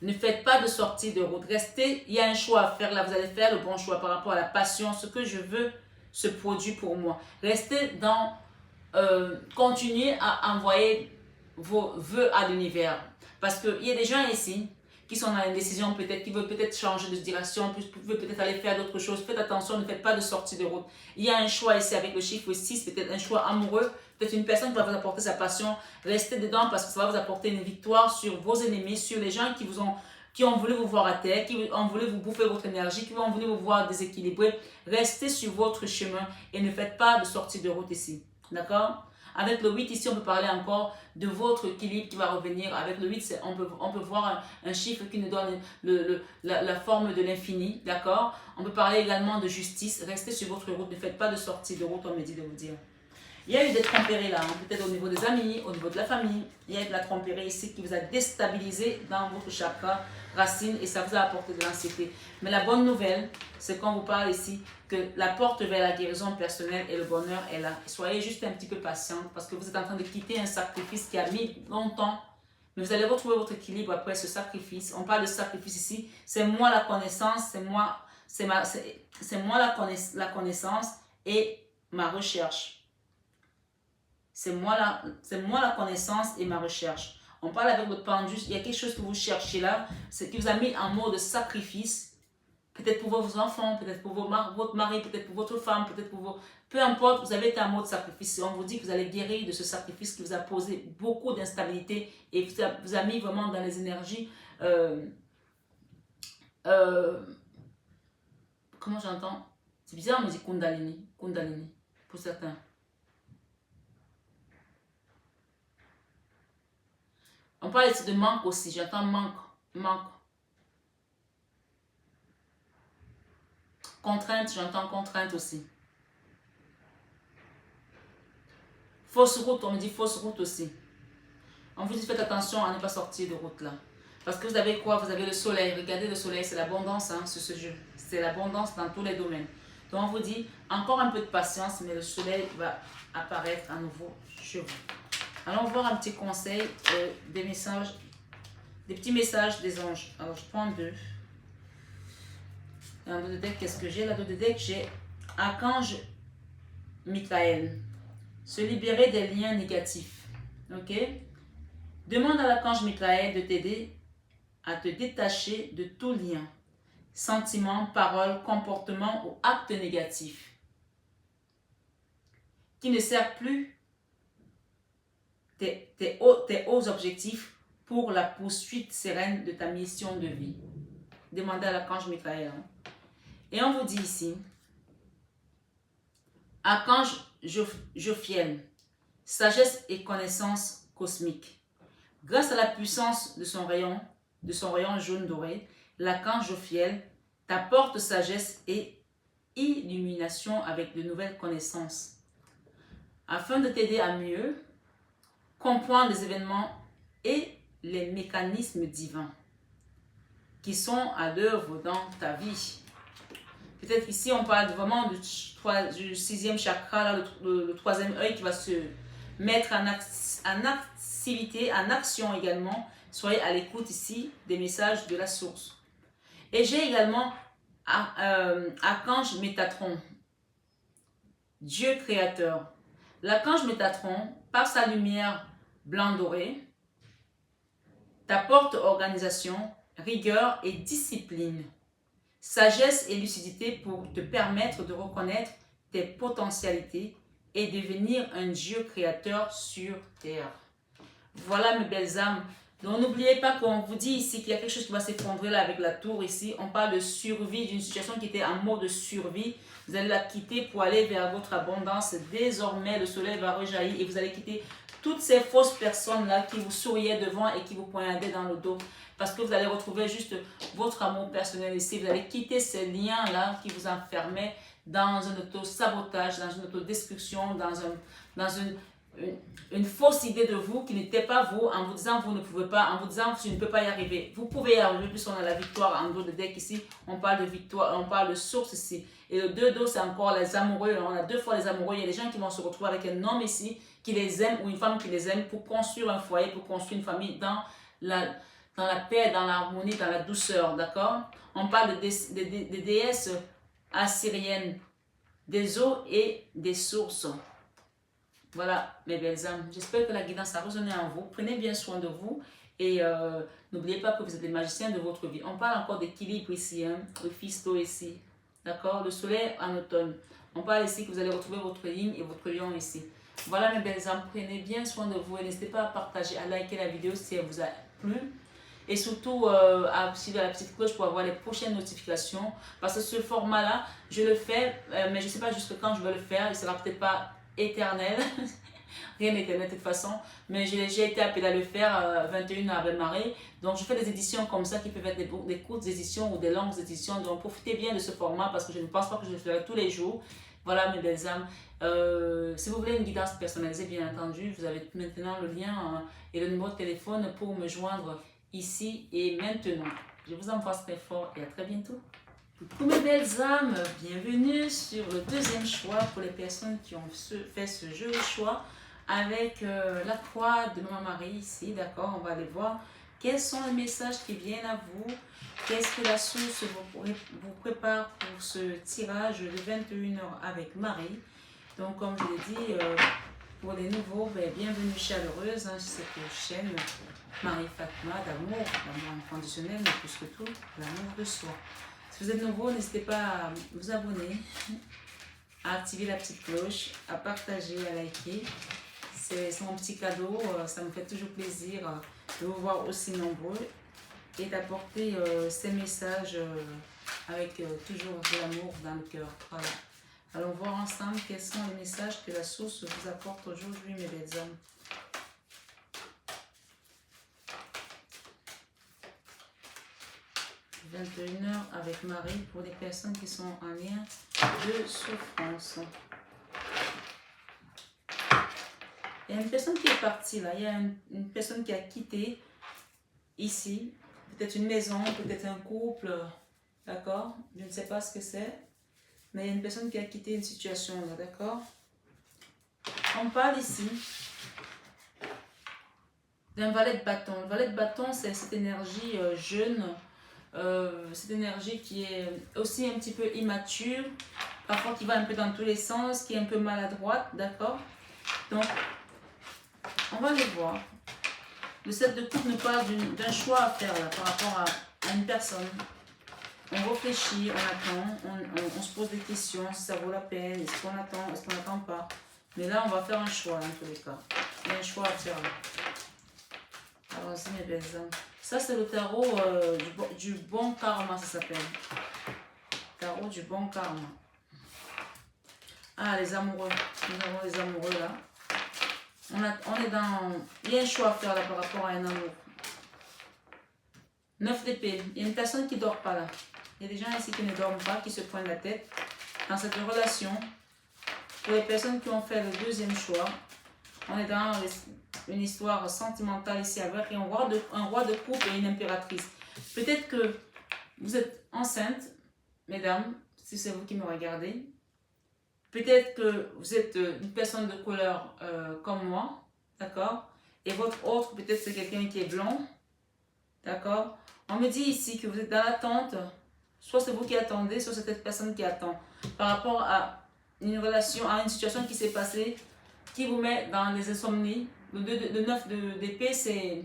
ne faites pas de sortie de route. Restez, il y a un choix à faire là. Vous allez faire le bon choix par rapport à la passion, ce que je veux se produit pour moi. Restez dans, continuez à envoyer vos vœux à l'univers. Parce qu'il y a des gens ici qui sont dans une décision peut-être, qui veulent peut-être changer de direction, veulent peut-être aller faire d'autres choses. Faites attention, ne faites pas de sortie de route. Il y a un choix ici avec le chiffre 6, peut-être un choix amoureux, peut-être une personne qui va vous apporter sa passion. Restez dedans parce que ça va vous apporter une victoire sur vos ennemis, sur les gens qui ont voulu vous voir à terre, qui ont voulu vous bouffer votre énergie, qui ont voulu vous voir déséquilibré. Restez sur votre chemin et ne faites pas de sortie de route ici. D'accord? Avec le 8 ici, on peut parler encore de votre équilibre qui va revenir. Avec le 8, on peut voir un chiffre qui nous donne la forme de l'infini. D'accord? On peut parler également de justice. Restez sur votre route. Ne faites pas de sortie de route, on me dit de vous dire. Il y a eu des tromperies là, peut-être au niveau des amis, au niveau de la famille. Il y a eu de la tromperie ici qui vous a déstabilisé dans votre chakra racine et ça vous a apporté de l'anxiété. Mais la bonne nouvelle, c'est qu'on vous parle ici que la porte vers la guérison personnelle et le bonheur est là. Soyez juste un petit peu patiente parce que vous êtes en train de quitter un sacrifice qui a mis longtemps. Mais vous allez retrouver votre équilibre après ce sacrifice. On parle de sacrifice ici. C'est moi la connaissance, c'est moi la connaissance et ma recherche. C'est moi la connaissance et ma recherche. On parle avec votre pendule, il y a quelque chose que vous cherchez là, c'est qui vous a mis en mode sacrifice. Peut-être pour vos enfants, peut-être pour votre mari, peut-être pour votre femme, peut-être pour vos... Peu importe, vous avez été en mode sacrifice. Et on vous dit que vous allez guérir de ce sacrifice qui vous a posé beaucoup d'instabilité et vous a mis vraiment dans les énergies... comment j'entends? C'est bizarre, on me dit Kundalini. Kundalini, pour certains. On parle ici de manque aussi. J'entends manque. Contrainte, j'entends contrainte aussi. Fausse route, on me dit fausse route aussi. On vous dit faites attention à ne pas sortir de route là. Parce que vous avez quoi? Vous avez le soleil. Regardez le soleil, c'est l'abondance hein, sur ce jeu. C'est l'abondance dans tous les domaines. Donc on vous dit encore un peu de patience, mais le soleil va apparaître à nouveau chez vous. Allons voir un petit conseil, des messages, des petits messages des anges. Alors je prends deux. Dans le deck, qu'est-ce que j'ai? Là, dans le deck, j'ai Archange Michael. Se libérer des liens négatifs. Ok? Demande à l'archange Michael de t'aider à te détacher de tout lien, sentiments, paroles, comportements ou actes négatifs qui ne servent plus tes hauts objectifs pour la poursuite sereine de ta mission de vie. Demandez à l'archange Michael. Et on vous dit ici, archange Jophiel, sagesse et connaissance cosmique. Grâce à la puissance de son rayon jaune doré, l'archange Jophiel t'apporte sagesse et illumination avec de nouvelles connaissances, afin de t'aider à mieux comprendre les événements et les mécanismes divins qui sont à l'œuvre dans ta vie. Peut-être ici on parle vraiment du sixième chakra, là, le troisième œil qui va se mettre en activité, en action également. Soyez à l'écoute ici des messages de la source. Et j'ai également archange Métatron, Dieu créateur. L'archange Métatron, par sa lumière blanc-doré, t'apporte organisation, rigueur et discipline, sagesse et lucidité pour te permettre de reconnaître tes potentialités et devenir un Dieu créateur sur terre. Voilà mes belles âmes. Donc n'oubliez pas qu'on vous dit ici qu'il y a quelque chose qui va s'effondrer là avec la tour ici. On parle de survie, d'une situation qui était en mode de survie. Vous allez la quitter pour aller vers votre abondance. Désormais, le soleil va rejaillir et vous allez quitter toutes ces fausses personnes-là qui vous souriaient devant et qui vous poignardaient dans le dos. Parce que vous allez retrouver juste votre amour personnel ici. Vous allez quitter ces liens-là qui vous enfermaient dans un auto-sabotage, dans une autodestruction, dans une fausse idée de vous qui n'était pas vous, en vous disant vous ne pouvez pas, en vous disant je ne peux pas y arriver. Vous pouvez y arriver, puisqu'on a la victoire en dos de deck ici. On parle de victoire, on parle de source ici. Et le 2 dos, c'est encore les amoureux. On a 2 fois les amoureux. Il y a des gens qui vont se retrouver avec un homme ici qui les aime ou une femme qui les aime pour construire un foyer, pour construire une famille dans la paix, dans l'harmonie, dans la douceur. D'accord? On parle de déesses assyriennes, des eaux et des sources. Voilà, mes belles âmes. J'espère que la guidance a résonné en vous. Prenez bien soin de vous et n'oubliez pas que vous êtes les magiciens de votre vie. On parle encore d'équilibre ici, hein, le fisto ici. D'accord? Le soleil en automne. On parle ici que vous allez retrouver votre ligne et votre lion ici. Voilà, mes belles âmes. Prenez bien soin de vous et n'hésitez pas à partager, à liker la vidéo si elle vous a plu. Et surtout, à activer la petite cloche pour avoir les prochaines notifications. Parce que ce format-là, je le fais, mais je ne sais pas jusqu'à quand je vais le faire. Il ne sera peut-être pas éternel. Rien n'est éternel de toute façon. Mais j'ai été appelée à le faire 21 Ave Marie. Donc, je fais des éditions comme ça qui peuvent être des courtes éditions ou des longues éditions. Donc, profitez bien de ce format parce que je ne pense pas que je le ferai tous les jours. Voilà, mes belles âmes. Si vous voulez une guidance personnalisée, bien entendu, vous avez maintenant le lien et le numéro de téléphone pour me joindre ici et maintenant. Je vous embrasse très fort et à très bientôt. Coucou mes belles âmes, bienvenue sur le deuxième choix pour les personnes qui ont fait ce jeu de choix avec la croix de Maman Marie ici, d'accord? On va aller voir quels sont les messages qui viennent à vous, qu'est-ce que la source vous prépare pour ce tirage de 21h avec Marie. Donc comme je l'ai dit, pour les nouveaux, bienvenue chaleureuse sur cette chaîne Marie Fatma d'amour, l'amour inconditionnel, mais plus que tout, l'amour de soi. Si vous êtes nouveau, n'hésitez pas à vous abonner, à activer la petite cloche, à partager, à liker. C'est mon petit cadeau, ça me fait toujours plaisir de vous voir aussi nombreux et d'apporter ces messages avec toujours de l'amour dans le cœur. Voilà. Allons voir ensemble quels sont les messages que la source vous apporte aujourd'hui, mes belles âmes. « 21h avec Marie pour les personnes qui sont en lien de souffrance. » Il y a une personne qui est partie là, il y a une personne qui a quitté ici, peut-être une maison, peut-être un couple, d'accord? Je ne sais pas ce que c'est, mais il y a une personne qui a quitté une situation là, d'accord? On parle ici d'un valet de bâton. Le valet de bâton, c'est cette énergie jeune, cette énergie qui est aussi un petit peu immature, parfois qui va un peu dans tous les sens, qui est un peu maladroite, d'accord? Donc, on va aller voir. Le 7 de coupe nous parle d'un choix à faire là, par rapport à une personne. On réfléchit, on attend, on se pose des questions, si ça vaut la peine, est-ce qu'on attend, est-ce qu'on n'attend pas. Mais là, on va faire un choix dans tous les cas. Il y a un choix à faire là. Allons-y mes belles âmes. Ça, c'est le tarot du bon karma, ça s'appelle. Tarot du bon karma. Ah, les amoureux. Nous avons les amoureux là. On est dans... Il y a un choix à faire là par rapport à un amour. 9 d'épée. Il y a une personne qui ne dort pas là. Il y a des gens ici qui ne dorment pas, qui se prennent la tête dans cette relation. Pour les personnes qui ont fait le deuxième choix, on est dans une histoire sentimentale ici avec un roi de coupe et une impératrice. Peut-être que vous êtes enceinte, mesdames, si c'est vous qui me regardez. Peut-être que vous êtes une personne de couleur comme moi, d'accord? Et votre autre, peut-être c'est quelqu'un qui est blond, d'accord? On me dit ici que vous êtes dans l'attente, soit c'est vous qui attendez, soit c'est cette personne qui attend. Par rapport à une relation, à une situation qui s'est passée, qui vous met dans les insomnies. Le 9 d'épée, c'est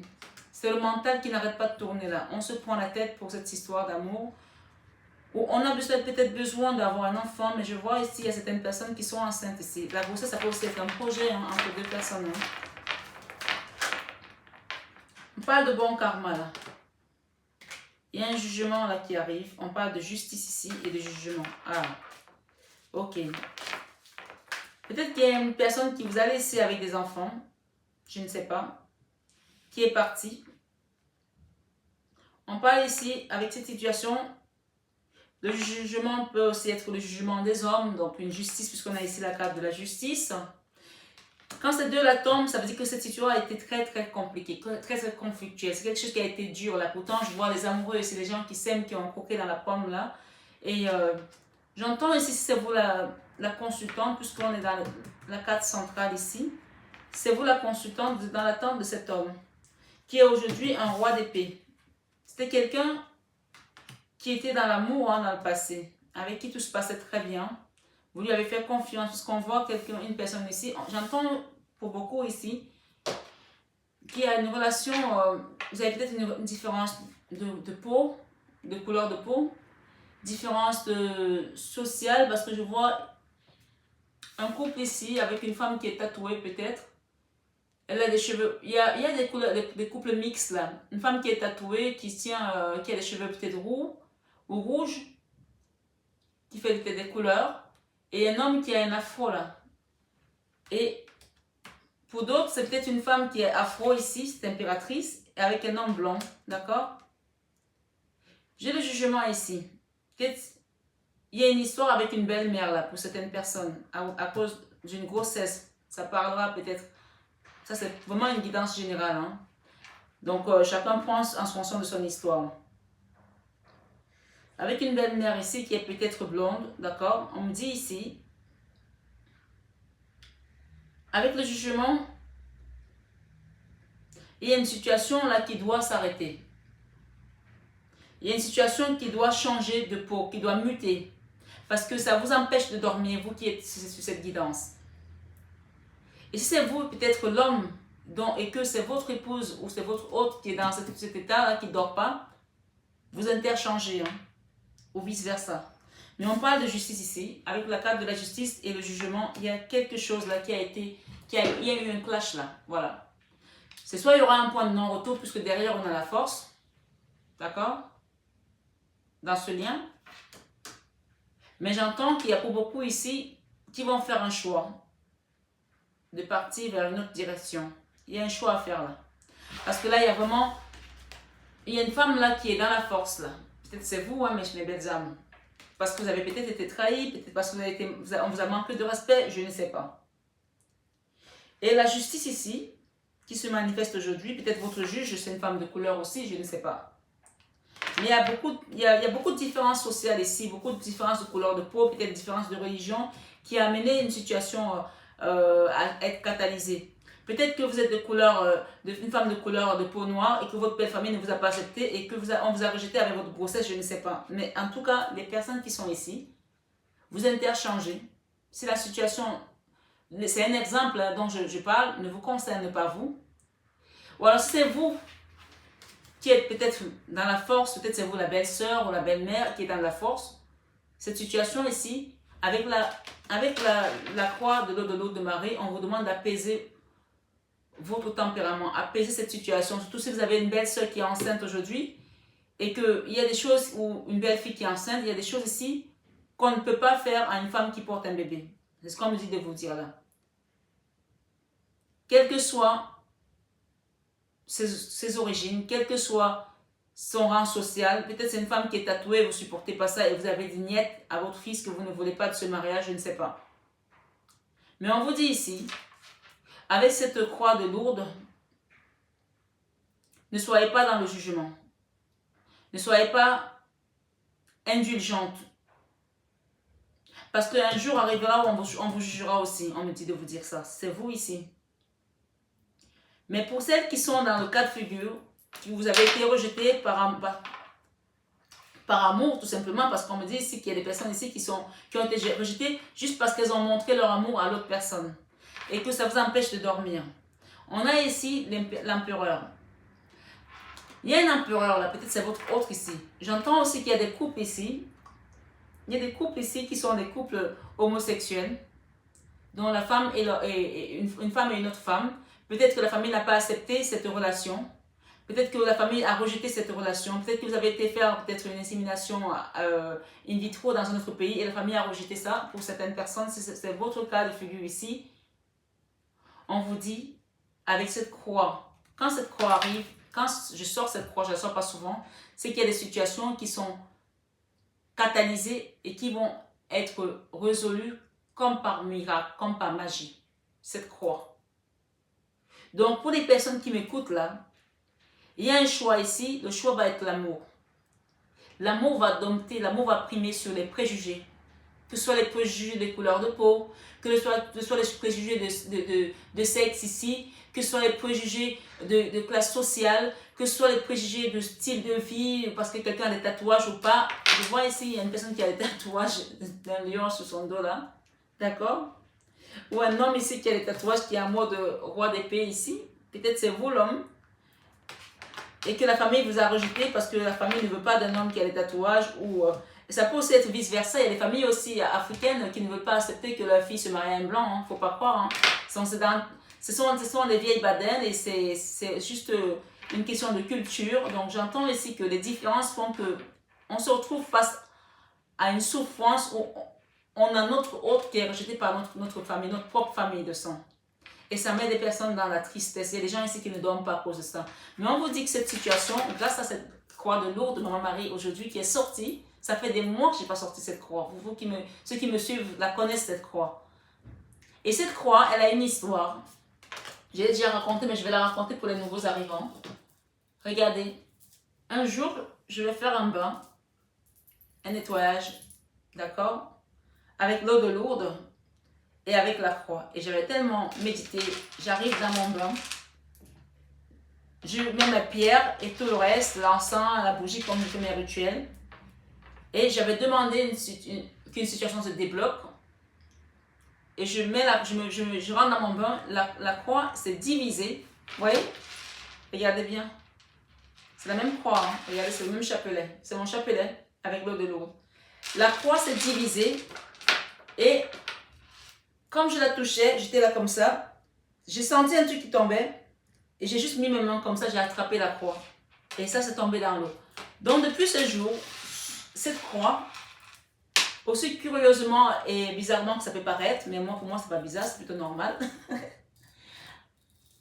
le mental qui n'arrête pas de tourner là. On se prend la tête pour cette histoire d'amour. On a peut-être besoin d'avoir un enfant, mais je vois ici, il y a certaines personnes qui sont enceintes ici. La grossesse, ça peut aussi être un projet entre deux personnes. On parle de bon karma là. Il y a un jugement là qui arrive. On parle de justice ici et de jugement. Ah. Ok. Peut-être qu'il y a une personne qui vous a laissé avec des enfants. Je ne sais pas. Qui est partie. On parle ici, avec cette situation, le jugement peut aussi être le jugement des hommes, donc une justice, puisqu'on a ici la carte de la justice. Quand ces deux-là tombent, ça veut dire que cette situation a été très très compliquée, très très conflictuelle. C'est quelque chose qui a été dur là. Pourtant, je vois les amoureux, c'est les gens qui s'aiment, qui ont croqué dans la pomme là. Et j'entends ici, si c'est vous la consultante, puisqu'on est dans la carte centrale ici. C'est vous la consultante dans l'attente de cet homme, qui est aujourd'hui un roi d'épée. C'était quelqu'un qui était dans l'amour dans le passé, avec qui tout se passait très bien. Vous lui avez fait confiance, puisqu'on voit une personne ici. J'entends pour beaucoup ici qui a une relation, vous avez peut-être une différence de peau, de couleur de peau, différence sociale, parce que je vois un couple ici avec une femme qui est tatouée peut-être. Elle a des cheveux, il y a des, des couples mixtes là. Une femme qui est tatouée, qui qui a des cheveux peut-être roux ou rouges, qui fait peut-être des couleurs, et un homme qui a un afro là. Et pour d'autres, c'est peut-être une femme qui est afro ici, c'est impératrice, avec un homme blanc, d'accord? J'ai le jugement ici. Peut-être il y a une histoire avec une belle-mère là pour certaines personnes, à cause d'une grossesse. Ça parlera peut-être. Ça, c'est vraiment une guidance générale. Hein? Donc, chacun prend en fonction de son histoire. Avec une belle-mère ici qui est peut-être blonde, d'accord? On me dit ici, avec le jugement, il y a une situation là qui doit s'arrêter. Il y a une situation qui doit changer de peau, qui doit muter. Parce que ça vous empêche de dormir, vous qui êtes sur cette guidance. Et si c'est vous, peut-être l'homme, et que c'est votre épouse ou c'est votre hôte qui est dans cet état-là, qui ne dort pas, vous interchangez, hein, ou vice-versa. Mais on parle de justice ici, avec la carte de la justice et le jugement, il y a quelque chose là il y a eu un clash là, voilà. C'est soit il y aura un point de non-retour, puisque derrière on a la force, d'accord, dans ce lien. Mais j'entends qu'il y a pour beaucoup ici qui vont faire un choix de partir vers une autre direction. Il y a un choix à faire là. Parce que là, il y a vraiment... Il y a une femme là qui est dans la force là. Peut-être c'est vous, hein, mes belles âmes. Parce que vous avez peut-être été trahi, peut-être parce que on vous a manqué de respect, je ne sais pas. Et la justice ici, qui se manifeste aujourd'hui, peut-être votre juge, c'est une femme de couleur aussi, je ne sais pas. Mais il y a beaucoup de différences sociales ici, beaucoup de différences de couleur de peau, peut-être différences de religion, qui a amené une situation à être catalysée. Peut-être que vous êtes une femme de couleur de peau noire et que votre belle famille ne vous a pas accepté et que on vous a rejeté avec votre grossesse, je ne sais pas. Mais en tout cas, les personnes qui sont ici, vous interchangez. Si la situation, c'est un exemple dont je parle, ne vous concerne pas vous. Ou alors c'est vous qui êtes peut-être dans la force, peut-être c'est vous la belle-sœur ou la belle-mère qui est dans la force. Cette situation ici, avec la croix de l'eau de marée, on vous demande d'apaiser votre tempérament, apaiser cette situation. Surtout si vous avez une belle-sœur qui est enceinte aujourd'hui et qu'il y a des choses, ou une belle-fille qui est enceinte, il y a des choses ici qu'on ne peut pas faire à une femme qui porte un bébé. C'est ce qu'on me dit de vous dire là. Quel que soit ses origines, quel que soit son rang social, peut-être c'est une femme qui est tatouée, vous ne supportez pas ça et vous avez dit niet à votre fils que vous ne voulez pas de ce mariage, je ne sais pas. Mais on vous dit ici, avec cette croix de Lourdes, ne soyez pas dans le jugement. Ne soyez pas indulgente. Parce qu'un jour arrivera où on vous jugera aussi, on me dit de vous dire ça. C'est vous ici. Mais pour celles qui sont dans le cas de figure, que vous avez été rejetées par amour, tout simplement, parce qu'on me dit ici qu'il y a des personnes ici qui ont été rejetées juste parce qu'elles ont montré leur amour à l'autre personne. Et que ça vous empêche de dormir. On a ici l'empereur. Il y a un empereur là, peut-être c'est votre autre ici. J'entends aussi qu'il y a des couples ici. Il y a des couples ici qui sont des couples homosexuels, dont la femme est une femme et une autre femme. Peut-être que la famille n'a pas accepté cette relation. Peut-être que la famille a rejeté cette relation. Peut-être que vous avez été faire peut-être une insémination in vitro dans un autre pays et la famille a rejeté ça. Pour certaines personnes, c'est votre cas de figure ici. On vous dit, avec cette croix, quand cette croix arrive, quand je sors cette croix, je ne la sors pas souvent, c'est qu'il y a des situations qui sont catalysées et qui vont être résolues comme par miracle, comme par magie. Cette croix. Donc, pour les personnes qui m'écoutent là, il y a un choix ici, le choix va être l'amour. L'amour va dompter, l'amour va primer sur les préjugés. Que ce soit les préjugés de couleur de peau, que ce soit les préjugés de sexe ici, que ce soit les préjugés de classe sociale, que ce soit les préjugés de style de vie, parce que quelqu'un a des tatouages ou pas. Je vois ici, il y a une personne qui a des tatouages d'un lion sur son dos là. D'accord? Ou un homme ici qui a des tatouages, qui a un mot de roi d'épée ici. Peut-être c'est vous l'homme. Et que la famille vous a rejeté parce que la famille ne veut pas d'un homme qui a des tatouages. Ou ça peut aussi être vice-versa. Il y a des familles aussi africaines qui ne veulent pas accepter que leur fille se marie à un blanc. Faut pas croire. Hein. Ce sont des vieilles badaines et c'est juste une question de culture. Donc j'entends ici que les différences font que on se retrouve face à une souffrance où on a notre autre qui est rejeté par notre famille, notre propre famille de sang. Et ça met des personnes dans la tristesse. Il y a des gens ici qui ne dorment pas à cause de ça. Mais on vous dit que cette situation, grâce à cette croix de Lourdes de Maman Marie aujourd'hui qui est sortie, ça fait des mois que je n'ai pas sorti cette croix. Ceux qui me suivent la connaissent, cette croix. Et cette croix, elle a une histoire. J'ai déjà raconté, mais je vais la raconter pour les nouveaux arrivants. Regardez, un jour, je vais faire un bain, un nettoyage, d'accord, avec l'eau de Lourdes et avec la croix. Et j'avais tellement médité, j'arrive dans mon bain, je mets ma pierre et tout le reste, l'encens, la bougie, comme je fais mes rituels. Et j'avais demandé qu'une situation se débloque. Et je rentre dans mon bain, la croix s'est divisée. Vous voyez? Regardez bien. C'est la même croix, hein. Regardez, c'est le même chapelet. C'est mon chapelet avec l'eau de Lourdes. La croix s'est divisée et comme je la touchais, j'étais là comme ça. J'ai senti un truc qui tombait et j'ai juste mis mes mains comme ça, j'ai attrapé la croix. Et ça, c'est tombé dans l'eau. Donc, depuis ce jour, cette croix, aussi curieusement et bizarrement que ça peut paraître, mais pour moi, c'est pas bizarre, c'est plutôt normal.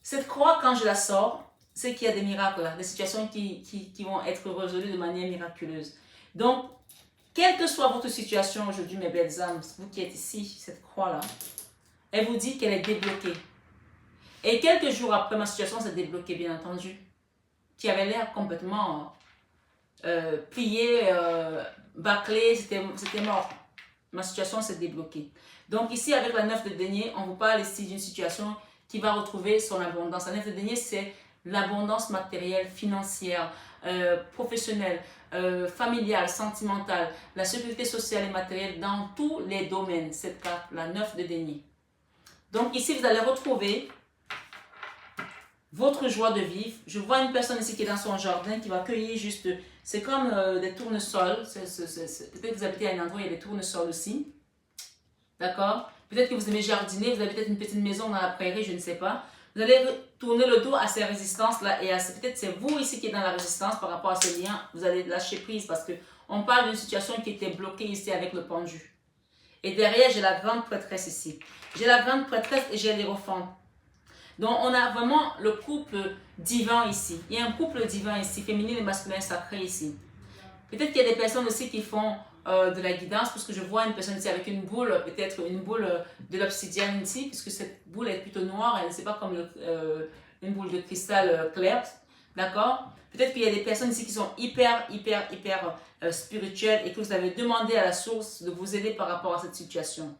Cette croix, quand je la sors, c'est qu'il y a des miracles, là, des situations qui vont être résolues de manière miraculeuse. Donc, quelle que soit votre situation aujourd'hui, mes belles âmes, vous qui êtes ici, cette croix-là, elle vous dit qu'elle est débloquée. Et quelques jours après, ma situation s'est débloquée, bien entendu, qui avait l'air complètement pliée, bâclée, c'était mort. Ma situation s'est débloquée. Donc ici, avec la 9 de denier, on vous parle ici d'une situation qui va retrouver son abondance. La 9 de denier, c'est l'abondance matérielle, financière, professionnelle, familiale, sentimentale, la sécurité sociale et matérielle dans tous les domaines. Cette carte, la 9 de denier. Donc ici, vous allez retrouver votre joie de vivre. Je vois une personne ici qui est dans son jardin, qui va cueillir juste... C'est comme des tournesols. Peut-être que vous habitez à un endroit où il y a des tournesols aussi. D'accord? Peut-être que vous aimez jardiner, vous avez peut-être une petite maison dans la prairie, je ne sais pas. Vous allez tourner le dos à ces résistances-là et peut-être c'est vous ici qui êtes dans la résistance par rapport à ce lien. Vous allez lâcher prise parce qu'on parle d'une situation qui était bloquée ici avec le pendu. Et derrière, j'ai la grande prêtresse ici. J'ai la grande prêtresse et j'ai l'Hiérophante. Donc, on a vraiment le couple divin ici. Il y a un couple divin ici, féminin et masculin sacré ici. Peut-être qu'il y a des personnes aussi qui font de la guidance, parce que je vois une personne ici avec une boule, peut-être une boule de l'obsidienne ici, puisque cette boule est plutôt noire, elle n'est pas comme une boule de cristal clair. D'accord? Peut-être qu'il y a des personnes ici qui sont hyper spirituelles et que vous avez demandé à la source de vous aider par rapport à cette situation.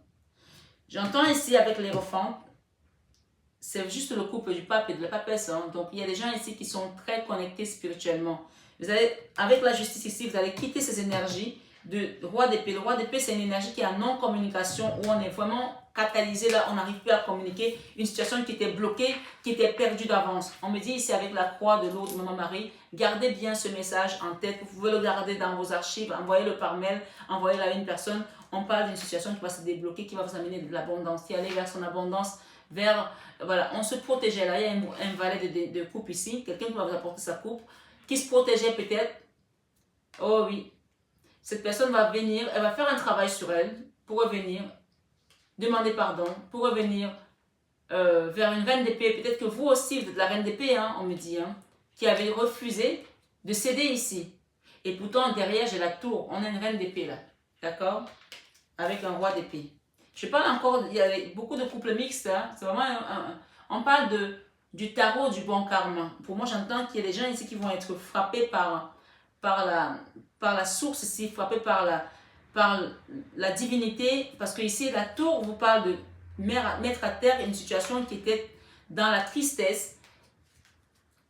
J'entends ici avec l'Hiérophante, c'est juste le couple du pape et de la papesse. Hein. Donc, il y a des gens ici qui sont très connectés spirituellement. Vous allez, avec la justice ici, vous allez quitter ces énergies de roi d'épée. Le roi d'épée, c'est une énergie qui est en non-communication, où on est vraiment catalysé, là, on n'arrive plus à communiquer. Une situation qui était bloquée, qui était perdue d'avance. On me dit ici, avec la croix de l'eau de Maman Marie, gardez bien ce message en tête. Vous pouvez le garder dans vos archives, envoyez-le par mail, envoyez-le à une personne. On parle d'une situation qui va se débloquer, qui va vous amener de l'abondance, qui aller vers son abondance vers, voilà, on se protégeait là. Il y a un valet de coupe ici, quelqu'un qui va vous apporter sa coupe, qui se protégeait peut-être. Oh oui, cette personne va venir, elle va faire un travail sur elle pour revenir, demander pardon, pour revenir vers une reine d'épée. Peut-être que vous aussi, vous êtes la reine d'épée, hein, on me dit, hein, qui avait refusé de céder ici. Et pourtant, derrière, j'ai la tour. On a une reine d'épée là, d'accord? Avec un roi d'épée. Je parle encore, il y a beaucoup de couples mixtes, hein, c'est vraiment on parle du tarot du bon karma. Pour moi, j'entends qu'il y a des gens ici qui vont être frappés par la source ici, frappés par la divinité, parce que ici, la tour vous parle de mettre à terre une situation qui était dans la tristesse,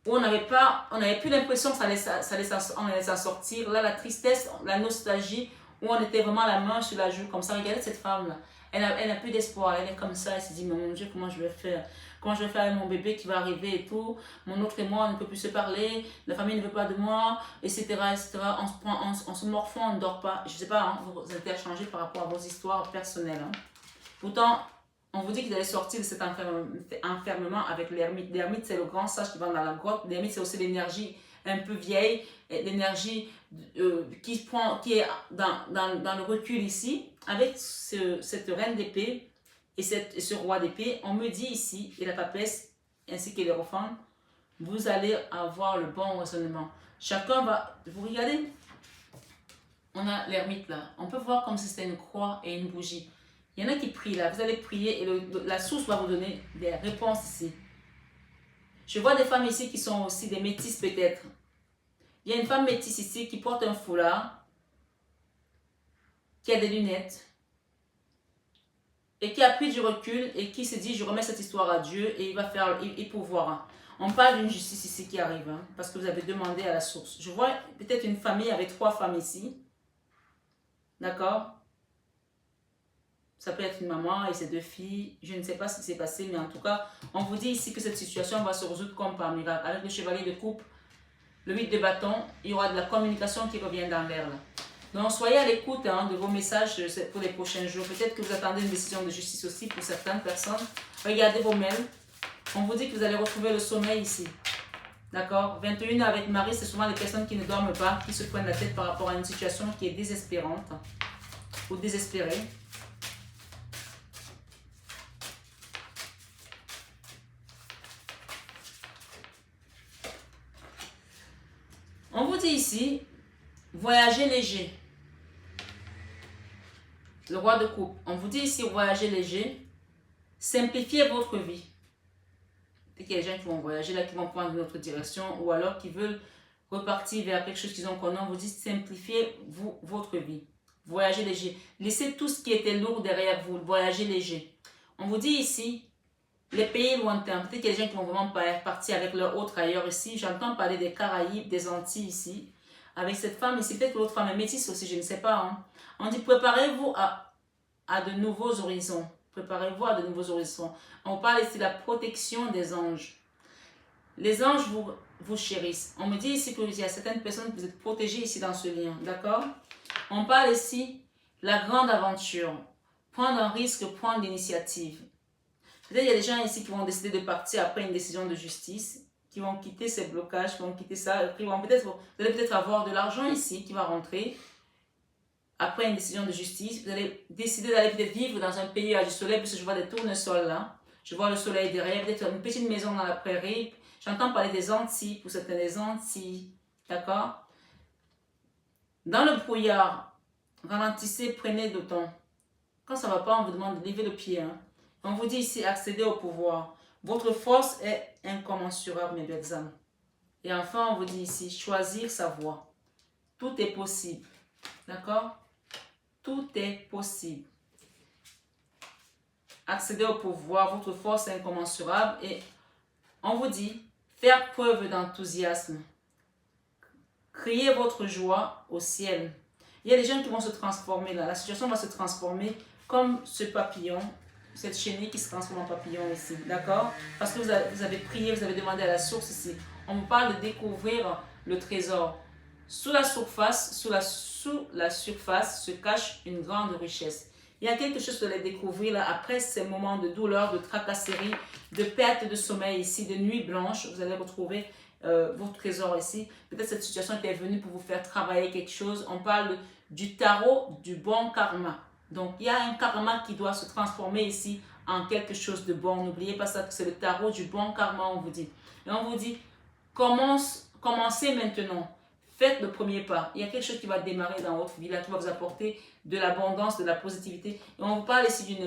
où on n'avait plus l'impression que on allait s'en sortir. Là, la tristesse, la nostalgie, où on était vraiment la main sur la joue, comme ça. Regardez cette femme-là. Elle n'a plus d'espoir. Elle est comme ça. Elle se dit, mais mon Dieu, comment je vais faire? Comment je vais faire avec mon bébé qui va arriver et tout? Mon autre et moi, on ne peut plus se parler. La famille ne veut pas de moi, etc., etc. On se morfond, on ne dort pas. Je ne sais pas, hein, vous interchangez par rapport à vos histoires personnelles. Hein. Pourtant, on vous dit que vous allez sortir de cet enfermement avec l'ermite. L'ermite, c'est le grand sage qui va dans la grotte. L'ermite, c'est aussi l'énergie un peu vieille, l'énergie qui est dans le recul ici. Avec cette reine d'épée et ce roi d'épée, on me dit ici, et la papesse, ainsi que les enfants, vous allez avoir le bon raisonnement. Chacun va... Vous regardez, on a l'ermite là. On peut voir comme si c'était une croix et une bougie. Il y en a qui prient là, vous allez prier et la source va vous donner des réponses ici. Je vois des femmes ici qui sont aussi des métisses peut-être. Il y a une femme métisse ici qui porte un foulard, qui a des lunettes et qui a pris du recul et qui se dit je remets cette histoire à Dieu et il va faire, il pourvoira. On parle d'une justice ici qui arrive hein, parce que vous avez demandé à la source. Je vois peut-être une famille avec 3 femmes ici. D'accord? Ça peut être une maman et ses 2 filles. Je ne sais pas ce qui s'est passé, mais en tout cas, on vous dit ici que cette situation va se résoudre comme par miracle. Avec le chevalier de coupe, le 8 de bâton, il y aura de la communication qui revient dans l'air. Donc, soyez à l'écoute hein, de vos messages pour les prochains jours. Peut-être que vous attendez une décision de justice aussi pour certaines personnes. Regardez vos mails. On vous dit que vous allez retrouver le sommeil ici. D'accord? 21 avec Marie, c'est souvent les personnes qui ne dorment pas, qui se prennent la tête par rapport à une situation qui est désespérante ou désespérée. On vous dit ici, voyager léger. Le roi de coupe. On vous dit ici, voyager léger. Simplifiez votre vie. Il y a des gens qui vont voyager là, qui vont prendre une autre direction ou alors qui veulent repartir vers quelque chose qu'ils ont connu. On vous dit, simplifiez votre vie. Voyager léger. Laissez tout ce qui était lourd derrière vous. Voyager léger. On vous dit ici, les pays lointains. Peut-être qu'il y a des gens qui vont vraiment partir avec leur autre ailleurs ici. J'entends parler des Caraïbes, des Antilles ici. Avec cette femme ici, peut-être que l'autre femme est métisse aussi, je ne sais pas. Hein. On dit préparez-vous à de nouveaux horizons. Préparez-vous à de nouveaux horizons. On parle ici de la protection des anges. Les anges vous chérissent. On me dit ici qu'il y a certaines personnes que vous êtes protégées ici dans ce lien. D'accord? On parle ici de la grande aventure. Prendre un risque, prendre l'initiative. Peut-être qu'il y a des gens ici qui vont décider de partir après une décision de justice, qui vont quitter ces blocages, qui vont quitter ça. Vous allez peut-être avoir de l'argent ici qui va rentrer après une décision de justice. Vous allez décider d'aller peut-être vivre dans un pays à du soleil, parce que je vois des tournesols là. Je vois le soleil derrière, peut-être une petite maison dans la prairie. J'entends parler des Antilles, pour certains des Antilles. D'accord? Dans le brouillard, ralentissez, prenez le temps. Quand ça ne va pas, on vous demande de lever le pied. Hein. On vous dit ici, accéder au pouvoir. Votre force est incommensurable, mes belles âmes. Et enfin, on vous dit ici, choisir sa voie. Tout est possible. D'accord? Tout est possible. Accéder au pouvoir, votre force est incommensurable. Et on vous dit, faire preuve d'enthousiasme. Criez votre joie au ciel. Il y a des gens qui vont se transformer là. La situation va se transformer comme ce papillon, cette chenille qui se transforme en papillon ici. D'accord? Parce que vous avez prié, vous avez demandé à la source ici. On vous parle de découvrir le trésor. Sous la surface se cache une grande richesse. Il Il y a quelque chose que vous allez découvrir là, après ces moments de douleur, de tracasserie, de perte de sommeil ici, de nuit blanche. Vous allez retrouver votre trésor ici. Peut-être cette situation était venue pour vous faire travailler quelque chose. On parle du tarot du bon karma. Donc, il y a un karma qui doit se transformer ici en quelque chose de bon. N'oubliez pas ça, que c'est le tarot du bon karma, on vous dit. Et on vous dit, commencez maintenant. Faites le premier pas. Il y a quelque chose qui va démarrer dans votre vie, là, qui va vous apporter de l'abondance, de la positivité. Et on vous parle ici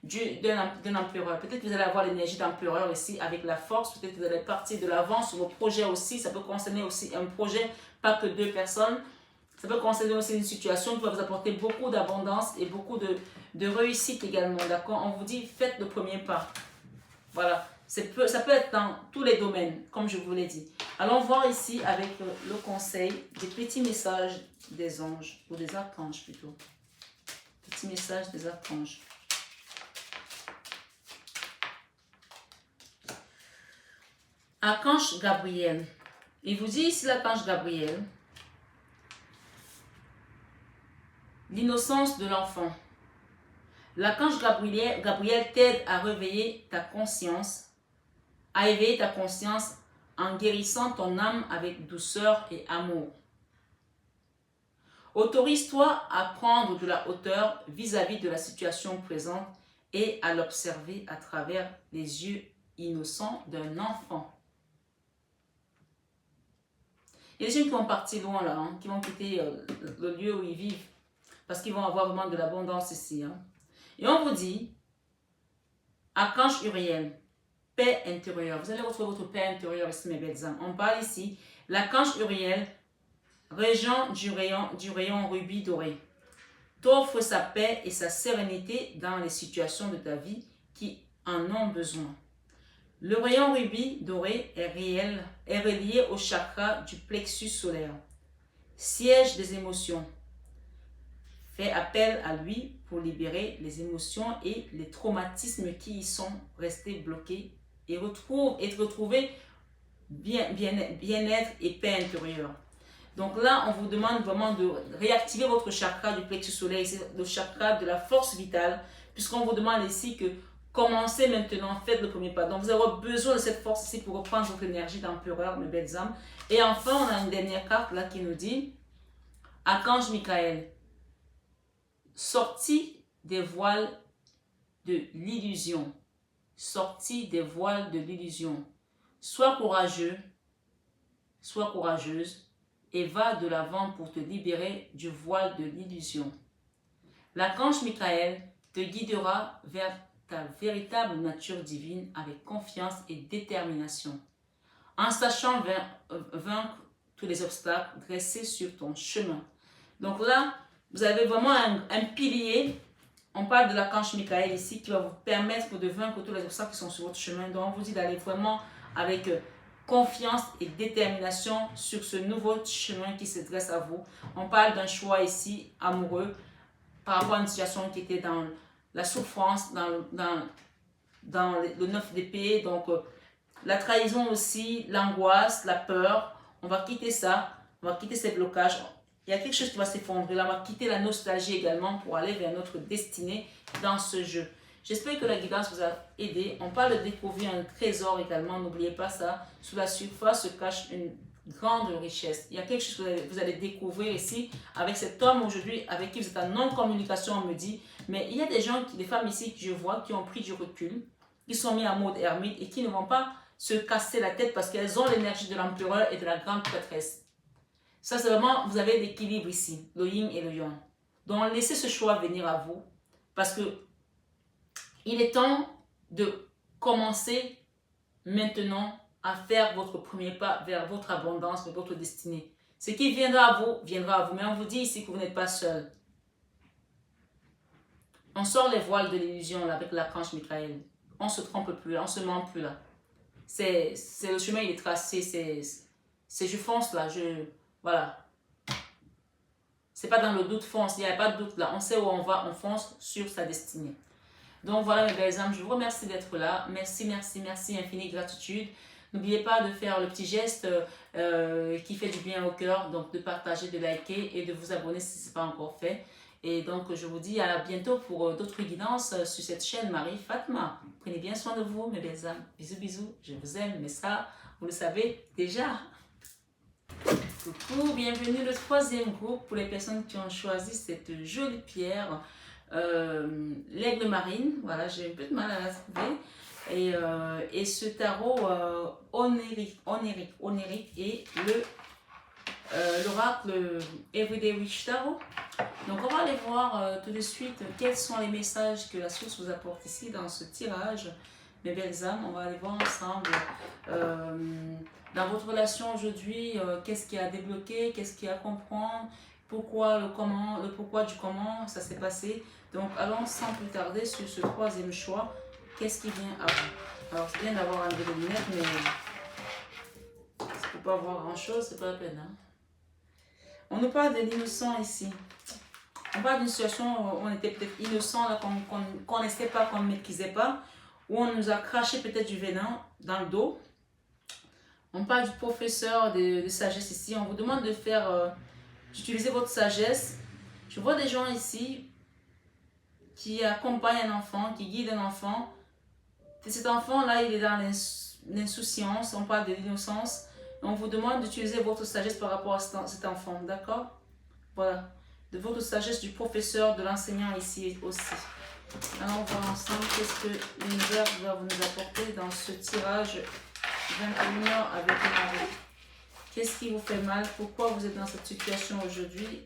d'un empereur. Peut-être que vous allez avoir l'énergie d'empereur ici avec la force. Peut-être que vous allez partir de l'avant sur vos projets aussi. Ça peut concerner aussi un projet, pas que deux personnes. Ça peut concerner aussi une situation qui va vous apporter beaucoup d'abondance et beaucoup de réussite également. D'accord? On vous dit, faites le premier pas. Voilà. Ça peut être dans tous les domaines, comme je vous l'ai dit. Allons voir ici avec le conseil des petits messages des anges, ou des archanges plutôt. Petits messages des archanges. Archange Gabriel. Il vous dit ici l'archange Gabriel, l'innocence de l'enfant. L'archange Gabriel t'aide à réveiller ta conscience, à éveiller ta conscience en guérissant ton âme avec douceur et amour. Autorise-toi à prendre de la hauteur vis-à-vis de la situation présente et à l'observer à travers les yeux innocents d'un enfant. Il y a des gens qui vont partir loin là, hein, qui vont quitter le lieu où ils vivent parce qu'ils vont avoir vraiment de l'abondance ici. Hein. Et on vous dit, archange Uriel, paix intérieure. Vous allez retrouver votre paix intérieure ici, mes belles âmes. On parle ici, l'archange Uriel, régent du rayon rubis doré, t'offre sa paix et sa sérénité dans les situations de ta vie qui en ont besoin. Le rayon rubis doré est relié au chakra du plexus solaire, siège des émotions. Fais appel à lui pour libérer les émotions et les traumatismes qui y sont restés bloqués et retrouver bien-être et paix intérieure. Donc là, on vous demande vraiment de réactiver votre chakra du plexus solaire, c'est le chakra de la force vitale, puisqu'on vous demande ici que commencez maintenant, faites le premier pas. Donc vous avez besoin de cette force ici pour reprendre votre énergie d'empereur, mes belles âmes. Et enfin, on a une dernière carte là qui nous dit, archange Michael, sorti des voiles de l'illusion. Sorti des voiles de l'illusion. Sois courageux, sois courageuse et va de l'avant pour te libérer du voile de l'illusion. L'archange Michael te guidera vers ta véritable nature divine avec confiance et détermination. En sachant vaincre tous les obstacles dressés sur ton chemin. Donc là, vous avez vraiment un pilier. On parle de l'archange Michael ici qui va vous permettre de vaincre tous les obstacles qui sont sur votre chemin. Donc on vous dit d'aller vraiment avec confiance et détermination sur ce nouveau chemin qui se dresse à vous. On parle d'un choix ici amoureux par rapport à une situation qui était dans la souffrance, dans le 9 d'épée. Donc la trahison aussi, l'angoisse, la peur. On va quitter ça, on va quitter ces blocages. Il y a quelque chose qui va s'effondrer là. On va quitter la nostalgie également pour aller vers notre destinée dans ce jeu. J'espère que la guidance vous a aidé. On parle de découvrir un trésor également. N'oubliez pas ça. Sous la surface se cache une grande richesse. Il y a quelque chose que vous allez découvrir ici avec cet homme aujourd'hui avec qui vous êtes en non-communication, on me dit. Mais il y a des gens, des femmes ici que je vois qui ont pris du recul, qui sont mis en mode ermite et qui ne vont pas se casser la tête parce qu'elles ont l'énergie de l'empereur et de la grande prêtresse. Ça, c'est vraiment, vous avez l'équilibre ici, le yin et le yang. Donc, laissez ce choix venir à vous parce que il est temps de commencer maintenant à faire votre premier pas vers votre abondance, vers votre destinée. Ce qui viendra à vous, viendra à vous. Mais on vous dit ici que vous n'êtes pas seul. On sort les voiles de l'illusion là avec l'archange Michael. On ne se trompe plus là, on ne se ment plus là. C'est le chemin, il est tracé. C'est je fonce là, voilà. C'est pas dans le doute, fonce. Il n'y a pas de doute là. On sait où on va, on fonce sur sa destinée. Donc voilà mes belles âmes, je vous remercie d'être là. Merci, merci, merci, infinie gratitude. N'oubliez pas de faire le petit geste qui fait du bien au cœur, donc de partager, de liker et de vous abonner si ce n'est pas encore fait. Et donc, je vous dis à bientôt pour d'autres guidances sur cette chaîne Marie Fatma. Prenez bien soin de vous, mes belles âmes. Bisous, bisous. Je vous aime, mais ça, vous le savez déjà. Coucou, bienvenue le troisième groupe pour les personnes qui ont choisi cette jolie pierre, l'aigle marine. Voilà, j'ai un peu de mal à la trouver. Et ce tarot onirique et l'oracle Everyday Witch Tarot. Donc on va aller voir tout de suite quels sont les messages que la source vous apporte ici dans ce tirage. Mes belles âmes, on va aller voir ensemble dans votre relation aujourd'hui, qu'est-ce qui a débloqué, qu'est-ce qu'il y a à comprendre, pourquoi, le pourquoi du comment ça s'est passé. Donc allons sans plus tarder sur ce troisième choix, qu'est-ce qui vient à vous. Alors c'est bien d'avoir un peu de lunettes, mais si on ne peut pas voir grand chose, c'est pas la peine. Hein. On nous parle de l'innocent ici. On parle d'une situation où on était peut-être innocent, qu'on ne connaissait pas, qu'on ne maîtrisait pas, où on nous a craché peut-être du venin dans le dos. On parle du professeur de sagesse ici. On vous demande de faire, d'utiliser votre sagesse. Je vois des gens ici qui accompagnent un enfant, qui guident un enfant. Et cet enfant-là, il est dans l'insouciance. On parle de l'innocence. On vous demande d'utiliser votre sagesse par rapport à cet enfant. D'accord? Voilà. De votre sagesse du professeur, de l'enseignant ici aussi. Alors on va voir ensemble qu'est-ce que l'univers va nous apporter dans ce tirage 21h avec Marie. Qu'est-ce qui vous fait mal? Pourquoi vous êtes dans cette situation aujourd'hui?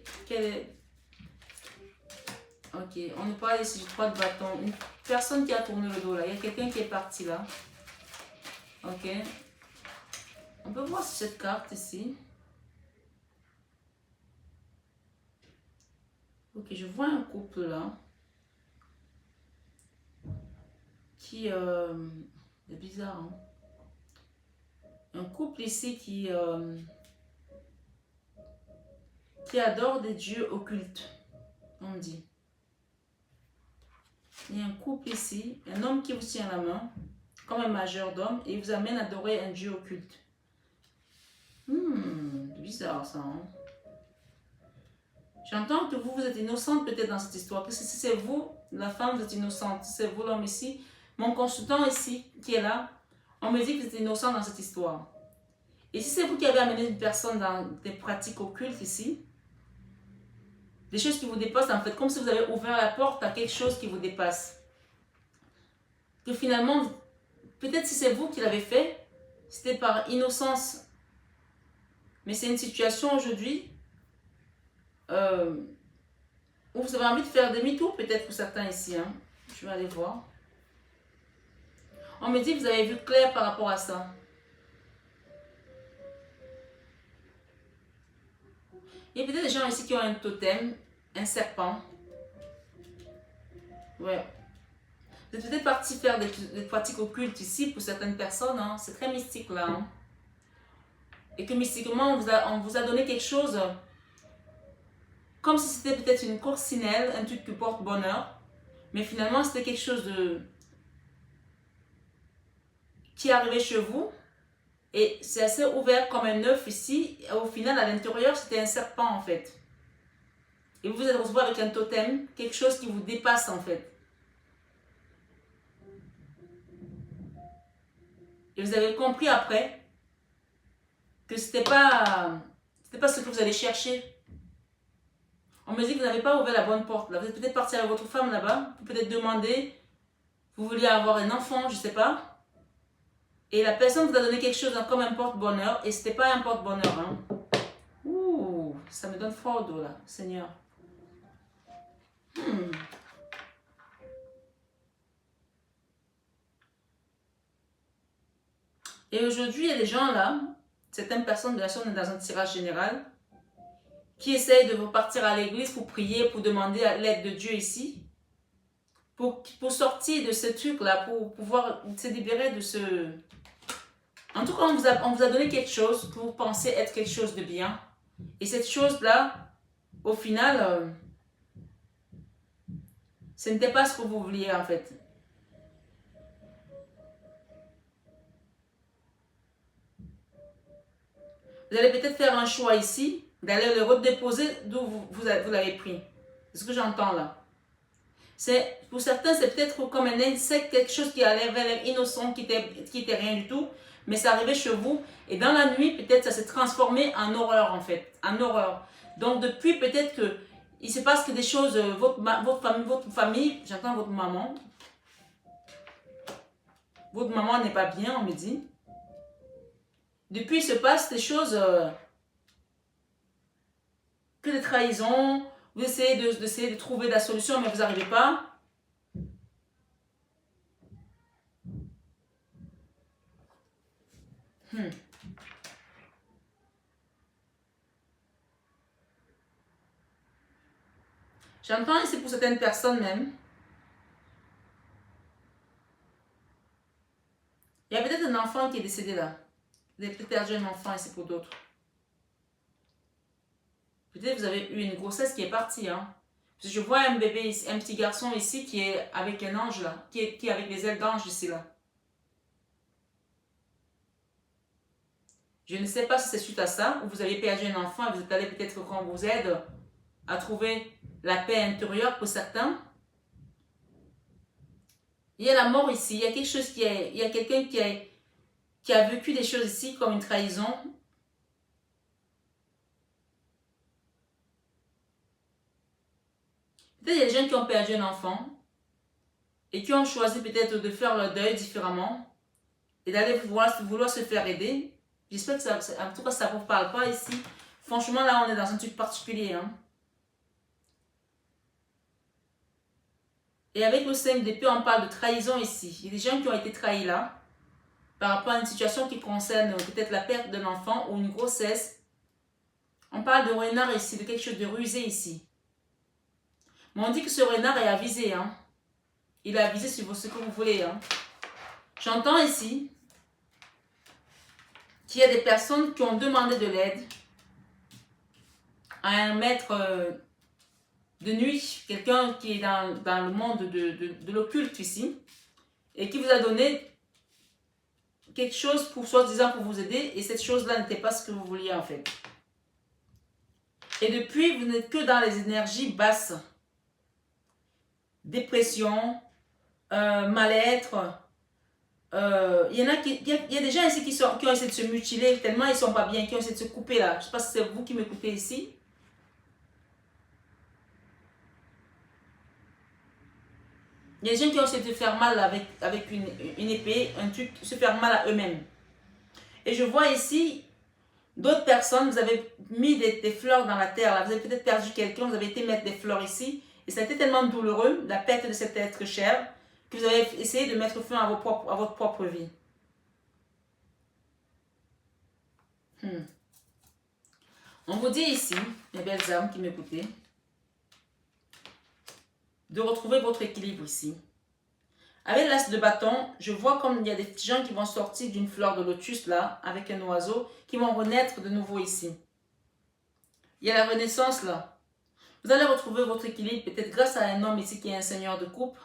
Ok, on nous parle ici du 3 de bâton. Une personne qui a tourné le dos là. Il y a quelqu'un qui est parti là. Ok. On peut voir cette carte ici. Ok, je vois un couple là. Qui c'est bizarre, hein? Un couple ici qui adore des dieux occultes, on dit. Il y a un couple ici, un homme qui vous tient la main, comme un majordome, et il vous amène à adorer un dieu occulte. Bizarre ça, hein? J'entends que vous êtes innocente peut-être dans cette histoire, parce que si c'est vous, la femme, vous êtes innocente, si c'est vous l'homme ici, mon consultant ici, qui est là, on me dit que vous êtes innocent dans cette histoire. Et si c'est vous qui avez amené une personne dans des pratiques occultes ici, des choses qui vous dépassent en fait, comme si vous avez ouvert la porte à quelque chose qui vous dépasse. Que finalement, peut-être si c'est vous qui l'avez fait, c'était par innocence. Mais c'est une situation aujourd'hui où vous avez envie de faire demi-tour peut-être pour certains ici. Hein. Je vais aller voir. On me dit que vous avez vu clair par rapport à ça. Il y a peut-être des gens ici qui ont un totem, un serpent. Ouais. Vous êtes peut-être parti faire des pratiques occultes ici pour certaines personnes. Hein. C'est très mystique là. Hein. Et que mystiquement, on vous a donné quelque chose comme si c'était peut-être une coccinelle, un truc qui porte bonheur. Mais finalement, c'était quelque chose qui est arrivé chez vous. Et c'est assez ouvert comme un œuf ici. Et au final, à l'intérieur, c'était un serpent en fait. Et vous vous êtes retrouvé avec un totem, quelque chose qui vous dépasse en fait. Et vous avez compris après que c'était pas ce que vous allez chercher. On me dit que vous n'avez pas ouvert la bonne porte. Là. Vous êtes peut-être parti avec votre femme là-bas. Vous peut-être demander, vous vouliez avoir un enfant, je ne sais pas. Et la personne vous a donné quelque chose comme un porte-bonheur. Et ce n'était pas un porte-bonheur. Hein. Ouh, ça me donne froid au dos là, Seigneur. Et aujourd'hui, il y a des gens là, certaines personnes, bien sûr, on est dans un tirage général, qui essayent de repartir à l'église pour prier, pour demander l'aide de Dieu ici, pour sortir de ce truc-là, pour pouvoir se libérer de ce... En tout cas, on vous a donné quelque chose que vous pensez être quelque chose de bien. Et cette chose-là, au final, ce n'était pas ce que vous vouliez en fait. Vous allez peut-être faire un choix ici, d'aller le redéposer d'où vous l'avez pris. C'est ce que j'entends là. Pour certains, c'est peut-être comme un insecte, quelque chose qui avait l'air innocent, qui était rien du tout, mais c'est arrivé chez vous. Et dans la nuit, peut-être ça s'est transformé en horreur en fait, en horreur. Donc depuis, peut-être que il se passe que des choses, votre famille, j'entends votre maman n'est pas bien, on me dit. Depuis, il se passe des choses, que des trahisons. Vous essayez de trouver la solution, mais vous n'arrivez pas. J'entends ici pour certaines personnes même. Il y a peut-être un enfant qui est décédé là. Vous avez peut-être perdu un enfant ici pour d'autres. Peut-être que vous avez eu une grossesse qui est partie. Hein. Parce que je vois un bébé ici, un petit garçon ici qui est avec un ange là. Qui est avec les ailes d'ange ici là. Je ne sais pas si c'est suite à ça, ou vous avez perdu un enfant et vous êtes allé peut-être qu'on vous aide à trouver la paix intérieure pour certains. Il y a la mort ici, il y a quelque chose il y a quelqu'un qui a vécu des choses ici comme une trahison. Peut-être il y a des gens qui ont perdu un enfant et qui ont choisi peut-être de faire leur deuil différemment et d'aller vouloir se faire aider. J'espère que en tout cas, ça ne vous parle pas ici. Franchement, là, on est dans un truc particulier. Hein. Et avec le 5 d'épée, on parle de trahison ici. Il y a des gens qui ont été trahis là, par rapport à une situation qui concerne peut-être la perte d'un enfant ou une grossesse. On parle de renard ici, de quelque chose de rusé ici. Mais on dit que ce renard est avisé. Hein. Il est avisé sur ce que vous voulez. Hein. J'entends ici qu'il y a des personnes qui ont demandé de l'aide à un maître de nuit, quelqu'un qui est dans le monde de l'occulte ici, et qui vous a donné quelque chose pour soi-disant pour vous aider, et cette chose-là n'était pas ce que vous vouliez en fait. Et depuis, vous n'êtes que dans les énergies basses. Dépression, mal-être. Il y a des gens ici qui ont essayé de se mutiler tellement ils ne sont pas bien, qui ont essayé de se couper là. Je ne sais pas si c'est vous qui m'écoutez ici. Il y a des gens qui ont essayé de faire mal avec une épée, un truc, se faire mal à eux-mêmes. Et je vois ici d'autres personnes, vous avez mis des fleurs dans la terre, là. Vous avez peut-être perdu quelqu'un, vous avez été mettre des fleurs ici. Et ça a été tellement douloureux, la perte de cet être cher, que vous avez essayé de mettre fin à votre propre vie. On vous dit ici, mes belles âmes qui m'écoutez, de retrouver votre équilibre ici. Avec l'as de bâton, je vois comme il y a des petits gens qui vont sortir d'une fleur de lotus là, avec un oiseau, qui vont renaître de nouveau ici. Il y a la renaissance là. Vous allez retrouver votre équilibre, peut-être grâce à un homme ici qui est un seigneur de coupe.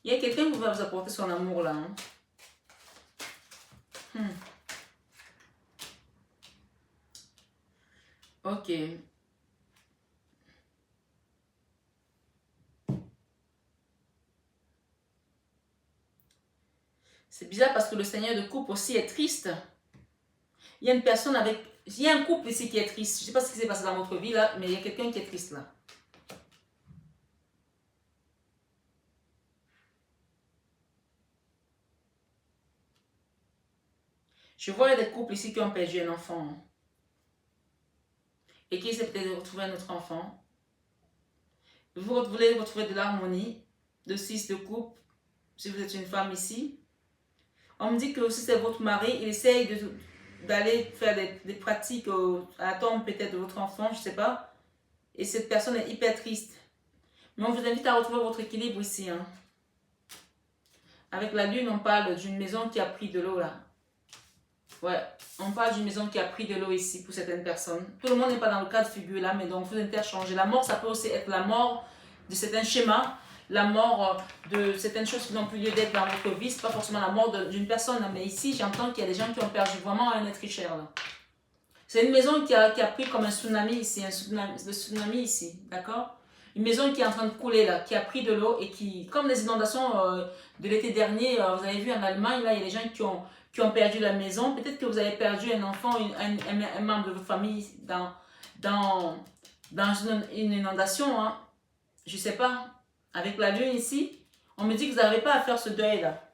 Il y a quelqu'un qui va vous apporter son amour là. Hein. Ok. C'est bizarre parce que le seigneur de coupe aussi est triste. Il y a une personne avec... Il y a un couple ici qui est triste. Je ne sais pas ce qui s'est passé dans votre vie là, mais il y a quelqu'un qui est triste là. Je vois des couples ici qui ont perdu un enfant. Hein, et qui essaient peut-être de retrouver un autre enfant. Vous voulez retrouver de l'harmonie, de 6 de coupe, si vous êtes une femme ici. On me dit que si c'est votre mari, il essaye d'aller faire des pratiques à la tombe peut-être de votre enfant, je ne sais pas. Et cette personne est hyper triste. Mais on vous invite à retrouver votre équilibre ici. Hein. Avec la lune, on parle d'une maison qui a pris de l'eau là. Ouais, on parle d'une maison qui a pris de l'eau ici pour certaines personnes. Tout le monde n'est pas dans le cas de figure là, mais donc vous interchangez. La mort, ça peut aussi être la mort de certains schémas, la mort de certaines choses qui n'ont plus lieu d'être dans votre vie. C'est pas forcément la mort d'une personne, mais ici, j'entends qu'il y a des gens qui ont perdu vraiment un être cher là. C'est une maison qui a pris comme un tsunami ici, le tsunami ici, d'accord? Une maison qui est en train de couler là, qui a pris de l'eau et qui, comme les inondations de l'été dernier, vous avez vu en Allemagne, là, il y a des gens qui ont perdu la maison. Peut-être que vous avez perdu un enfant, un membre de votre famille dans une inondation, hein. Je sais pas. Avec la lune ici, on me dit que vous n'arrivez pas à faire ce deuil-là.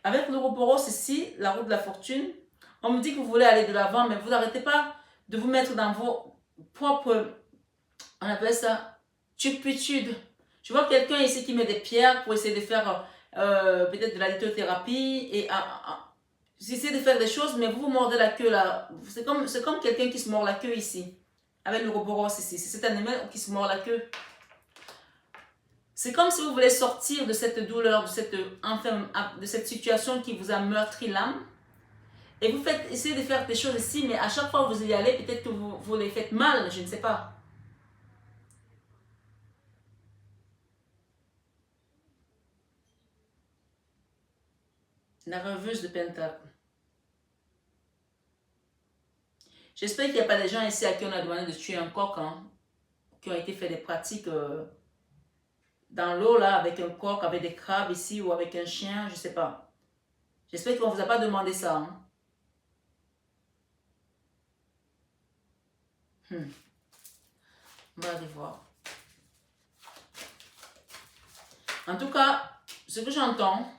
Avec l'Ouroboros ici, la roue de la fortune, on me dit que vous voulez aller de l'avant, mais vous n'arrêtez pas de vous mettre dans vos propres, on appelle ça, turpitudes. Je vois quelqu'un ici qui met des pierres pour essayer de faire peut-être de la lithothérapie et essayer de faire des choses, mais vous vous mordez la queue là. C'est comme quelqu'un qui se mord la queue ici, avec l'Ouroboros ici. C'est cet animal qui se mord la queue. C'est comme si vous voulez sortir de cette douleur, de cette situation qui vous a meurtri l'âme. Et vous essayez de faire des choses ici, mais à chaque fois que vous y allez, peut-être que vous les faites mal, je ne sais pas. La reveuse de Pentacle. J'espère qu'il n'y a pas des gens ici à qui on a demandé de tuer un coq, hein, qui ont été fait des pratiques dans l'eau, là, avec un coq, avec des crabes ici, ou avec un chien, je ne sais pas. J'espère qu'on ne vous a pas demandé ça. Hein. On va aller voir. En tout cas, ce que j'entends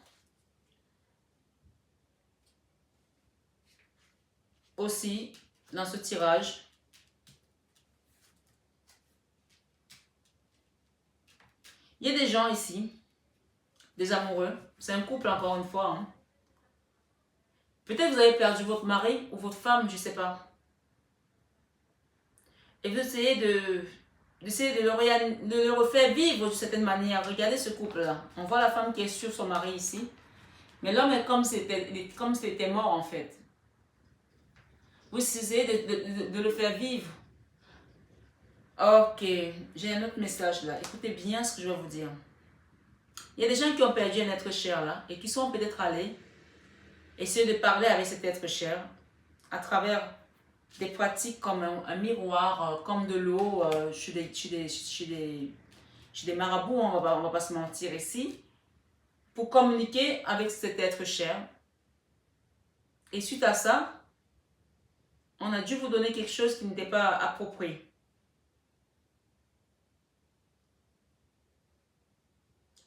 aussi dans ce tirage, il y a des gens ici, des amoureux, c'est un couple encore une fois. Hein. Peut-être vous avez perdu votre mari ou votre femme, je ne sais pas. Et vous essayez de le refaire vivre d'une certaine manière. Regardez ce couple-là. On voit la femme qui est sur son mari ici. Mais l'homme est comme s'il était mort en fait. Vous essayez de le faire vivre. Ok, j'ai un autre message là. Écoutez bien ce que je vais vous dire. Il y a des gens qui ont perdu un être cher là et qui sont peut-être allés essayer de parler avec cet être cher à travers des pratiques comme un miroir, comme de l'eau, chez des marabouts, on va pas se mentir ici, pour communiquer avec cet être cher. Et suite à ça, on a dû vous donner quelque chose qui n'était pas approprié.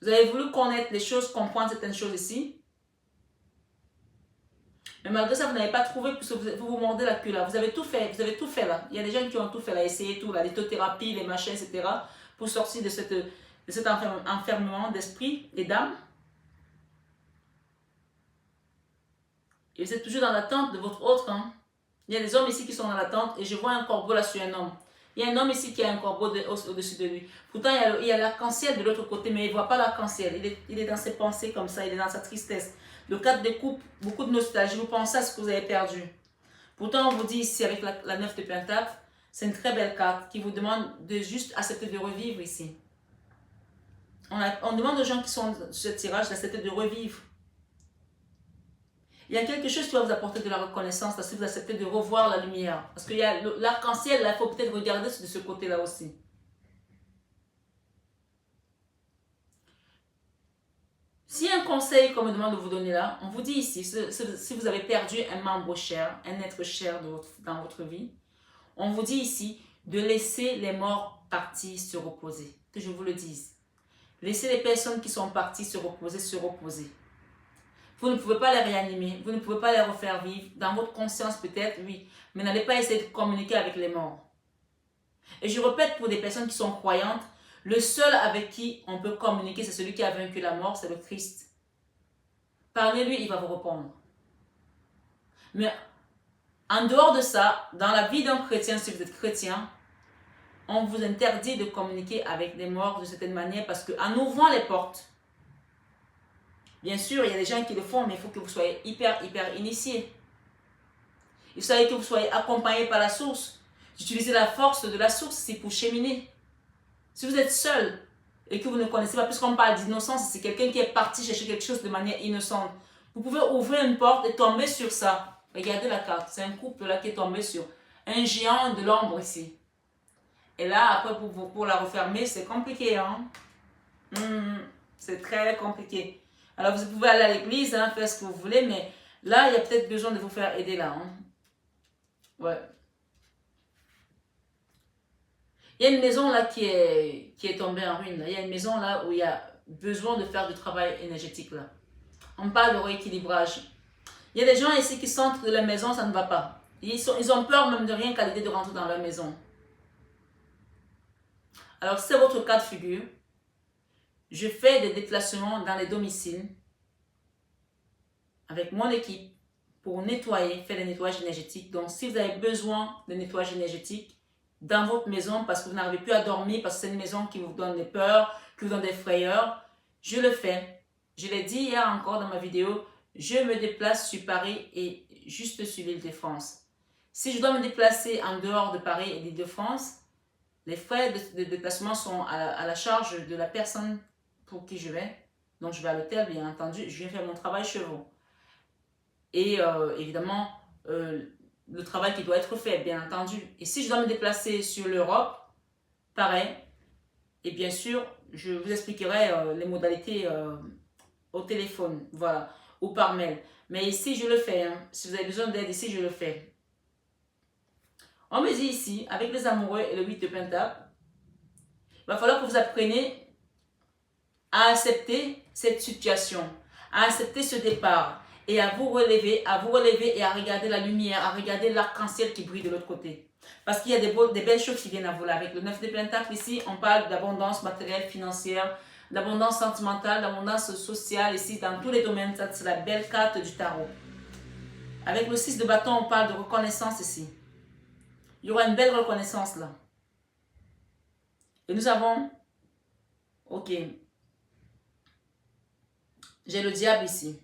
Vous avez voulu connaître les choses, comprendre certaines choses ici. Mais malgré ça, vous n'avez pas trouvé puisque vous mordez la queue là. Vous avez tout fait là. Il y a des gens qui ont tout fait là, essayé tout, la lithothérapie, les machins, etc. pour sortir de cet enfermement d'esprit et d'âme. Et vous êtes toujours dans l'attente de votre autre. Hein. Il y a des hommes ici qui sont dans l'attente et je vois un corbeau là sur un homme. Il y a un homme ici qui a un corbeau au-dessus de lui. Pourtant, il y a l'arc-en-ciel de l'autre côté, mais il ne voit pas l'arc-en-ciel. Il est dans ses pensées comme ça, il est dans sa tristesse. Le 4 de coupe, beaucoup de nostalgie. Vous pensez à ce que vous avez perdu. Pourtant, on vous dit ici, avec la 9 de Pentacle, c'est une très belle carte qui vous demande de juste accepter de revivre ici. On demande aux gens qui sont sur ce tirage d'accepter de revivre. Il y a quelque chose qui va vous apporter de la reconnaissance parce que vous acceptez de revoir la lumière. Parce qu'il y a l'arc-en-ciel, là, il faut peut-être regarder de ce côté-là aussi. S'il y a un conseil qu'on me demande de vous donner là, on vous dit ici, si vous avez perdu un membre cher, un être cher dans votre vie, on vous dit ici de laisser les morts partis se reposer. Que je vous le dise. Laissez les personnes qui sont parties se reposer, se reposer. Vous ne pouvez pas les réanimer, vous ne pouvez pas les refaire vivre. Dans votre conscience peut-être, oui. Mais n'allez pas essayer de communiquer avec les morts. Et je répète pour des personnes qui sont croyantes, le seul avec qui on peut communiquer, c'est celui qui a vaincu la mort, c'est le Christ. Parlez-lui, il va vous répondre. Mais en dehors de ça, dans la vie d'un chrétien, si vous êtes chrétien, on vous interdit de communiquer avec les morts de certaine manière parce qu'en ouvrant les portes, bien sûr, il y a des gens qui le font, mais il faut que vous soyez hyper initié. Il faut que vous soyez accompagné par la source. Utilisez la force de la source, c'est pour cheminer. Si vous êtes seul et que vous ne connaissez pas, puisqu'on parle d'innocence, c'est quelqu'un qui est parti chercher quelque chose de manière innocente. Vous pouvez ouvrir une porte et tomber sur ça. Regardez la carte. C'est un couple là qui est tombé sur un géant de l'ombre ici. Et là, après, pour la refermer, c'est compliqué. Hein? C'est très compliqué. Alors, vous pouvez aller à l'église, hein, faire ce que vous voulez, mais là, il y a peut-être besoin de vous faire aider là. Hein? Ouais. Il y a une maison là qui est tombée en ruine. Là. Il y a une maison là où il y a besoin de faire du travail énergétique là. On parle de rééquilibrage. Il y a des gens ici qui sentent que la maison, ça ne va pas. Ils ont peur même de rien qu'à l'idée de rentrer dans leur maison. Alors, si c'est votre cas de figure, je fais des déplacements dans les domiciles avec mon équipe pour nettoyer, faire des nettoyages énergétiques. Donc, si vous avez besoin de nettoyage énergétique dans votre maison parce que vous n'arrivez plus à dormir, parce que c'est une maison qui vous donne des peurs, qui vous donne des frayeurs, je le fais. Je l'ai dit hier encore dans ma vidéo, je me déplace sur Paris et juste sur l'île de France. Si je dois me déplacer en dehors de Paris et l'île de France, les frais de déplacement sont à la charge de la personne pour qui je vais. Donc, je vais à l'hôtel, bien entendu. Je viens faire mon travail chez vous. Et évidemment, le travail qui doit être fait, bien entendu. Et si je dois me déplacer sur l'Europe, pareil. Et bien sûr, je vous expliquerai les modalités au téléphone, voilà, ou par mail. Mais ici, je le fais. Hein. Si vous avez besoin d'aide, ici, je le fais. On me dit ici, avec les amoureux et le 8 de Pentacle, il va falloir que vous appreniez à accepter cette situation, à accepter ce départ et à vous relever et à regarder la lumière, à regarder l'arc-en-ciel qui brille de l'autre côté. Parce qu'il y a des belles choses qui viennent à vous là. Avec le 9 de Pentacle ici, on parle d'abondance matérielle, financière, d'abondance sentimentale, d'abondance sociale ici, dans tous les domaines. C'est la belle carte du tarot. Avec le 6 de bâton, on parle de reconnaissance ici. Il y aura une belle reconnaissance là. Et nous avons, ok, j'ai le diable ici.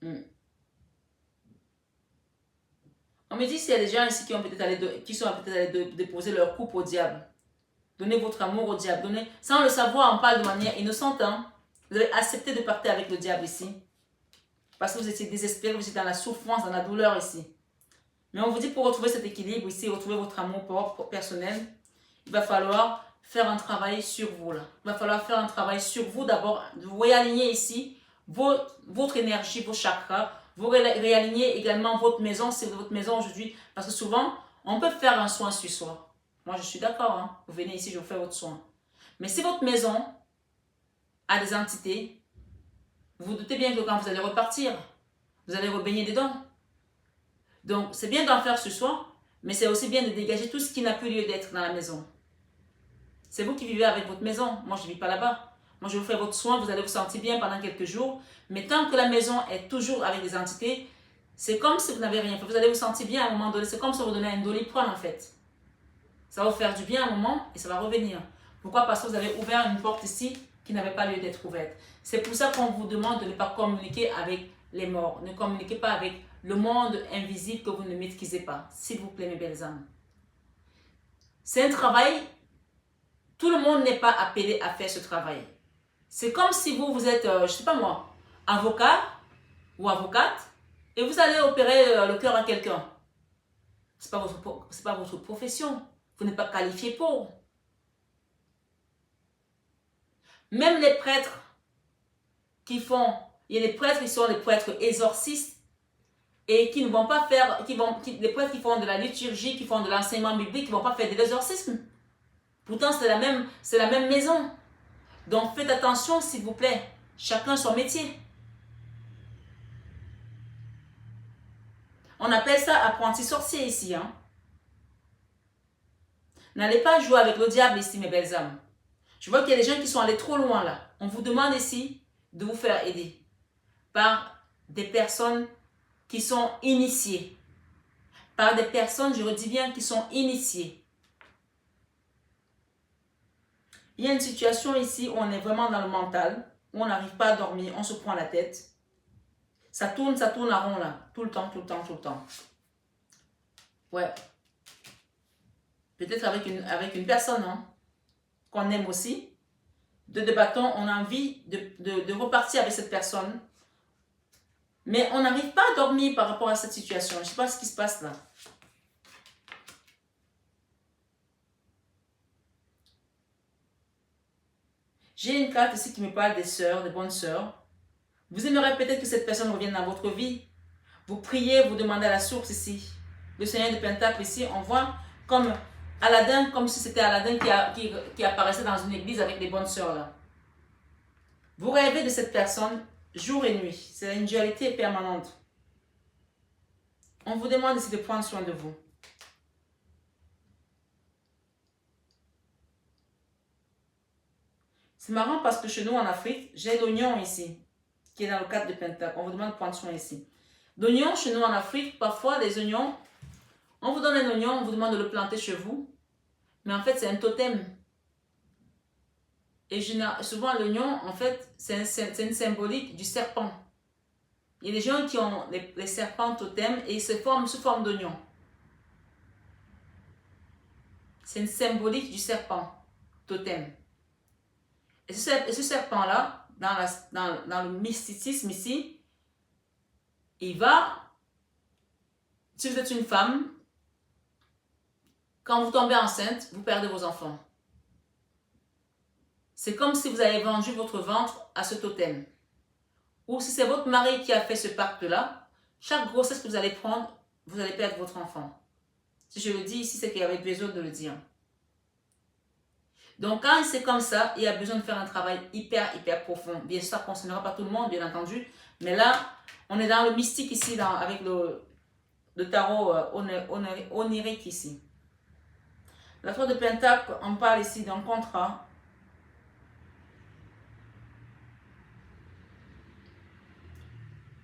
On me dit s'il y a des gens ici qui sont peut-être allés déposer leur coupe au diable. Donnez votre amour au diable. Sans le savoir, on parle de manière innocente. Hein? Vous avez accepté de partir avec le diable ici. Parce que vous étiez désespéré, vous étiez dans la souffrance, dans la douleur ici. Mais on vous dit pour retrouver cet équilibre ici, retrouver votre amour propre, personnel, il va falloir faire un travail sur vous là. Il va falloir faire un travail sur vous d'abord. Vous réaligner ici votre énergie, vos chakras. Vous réalignez également votre maison, c'est votre maison aujourd'hui. Parce que souvent, on peut faire un soin sur soi. Moi, je suis d'accord. Hein? Vous venez ici, je vous fais votre soin. Mais si votre maison a des entités, vous vous doutez bien que quand vous allez repartir, vous allez rebaigner dedans. Donc, c'est bien d'en faire ce soir, mais c'est aussi bien de dégager tout ce qui n'a plus lieu d'être dans la maison. C'est vous qui vivez avec votre maison. Moi, je ne vis pas là-bas. Moi, je vous fais votre soin, vous allez vous sentir bien pendant quelques jours. Mais tant que la maison est toujours avec des entités, c'est comme si vous n'avez rien fait. Vous allez vous sentir bien à un moment donné. C'est comme si vous donnez un doliprane, en fait. Ça va vous faire du bien à un moment et ça va revenir. Pourquoi? Parce que vous avez ouvert une porte ici qui n'avait pas lieu d'être ouverte. C'est pour ça qu'on vous demande de ne pas communiquer avec les morts. Ne communiquez pas avec le monde invisible que vous ne maîtrisez pas. S'il vous plaît, mes belles âmes. C'est un travail. Tout le monde n'est pas appelé à faire ce travail. C'est comme si vous êtes, je ne sais pas moi, avocat ou avocate et vous allez opérer le cœur à quelqu'un. Ce n'est pas votre profession. Vous n'êtes pas qualifié pour. Même les prêtres qui font, il y a des prêtres qui sont des prêtres exorcistes et qui ne vont pas faire, des prêtres qui font de la liturgie, qui font de l'enseignement biblique, qui ne vont pas faire de l'exorcisme. Pourtant, c'est la même maison. Donc, faites attention, s'il vous plaît. Chacun son métier. On appelle ça apprenti sorcier ici. Hein? N'allez pas jouer avec le diable ici, mes belles âmes. Je vois qu'il y a des gens qui sont allés trop loin là. On vous demande ici de vous faire aider par des personnes qui sont initiées. Par des personnes, je redis bien, qui sont initiées. Il y a une situation ici où on est vraiment dans le mental, où on n'arrive pas à dormir, on se prend la tête. Ça tourne à rond là, tout le temps. Ouais. Peut-être avec une personne hein, qu'on aime aussi. de bâton, on a envie de repartir avec cette personne. Mais on n'arrive pas à dormir par rapport à cette situation. Je ne sais pas ce qui se passe là. J'ai une carte ici qui me parle des sœurs, des bonnes sœurs. Vous aimeriez peut-être que cette personne revienne dans votre vie. Vous priez, vous demandez à la source ici. Le Seigneur de Pentacle ici, on voit comme Aladdin, comme si c'était Aladdin qui apparaissait dans une église avec les bonnes sœurs là. Vous rêvez de cette personne jour et nuit. C'est une dualité permanente. On vous demande ici de prendre soin de vous. C'est marrant parce que chez nous en Afrique, j'ai l'oignon ici, qui est dans le cadre de Pentacle. On vous demande de prendre soin ici. L'oignon, chez nous en Afrique, parfois les oignons, on vous donne un oignon, on vous demande de le planter chez vous. Mais en fait, c'est un totem. Et souvent, l'oignon, en fait, c'est une symbolique du serpent. Il y a des gens qui ont les serpents totems et ils se forment sous forme d'oignon. C'est une symbolique du serpent totem. Et ce serpent-là, dans le mysticisme ici, il va, si vous êtes une femme, quand vous tombez enceinte, vous perdez vos enfants. C'est comme si vous avez vendu votre ventre à ce totem. Ou si c'est votre mari qui a fait ce pacte-là, chaque grossesse que vous allez prendre, vous allez perdre votre enfant. Si je le dis ici, c'est qu'il y avait besoin de le dire. Donc quand c'est comme ça, il y a besoin de faire un travail hyper profond. Bien sûr, ça ne concernera pas tout le monde, bien entendu. Mais là, on est dans le mystique ici, avec le tarot onirique ici. La 3 de Pentacle, on parle ici d'un contrat.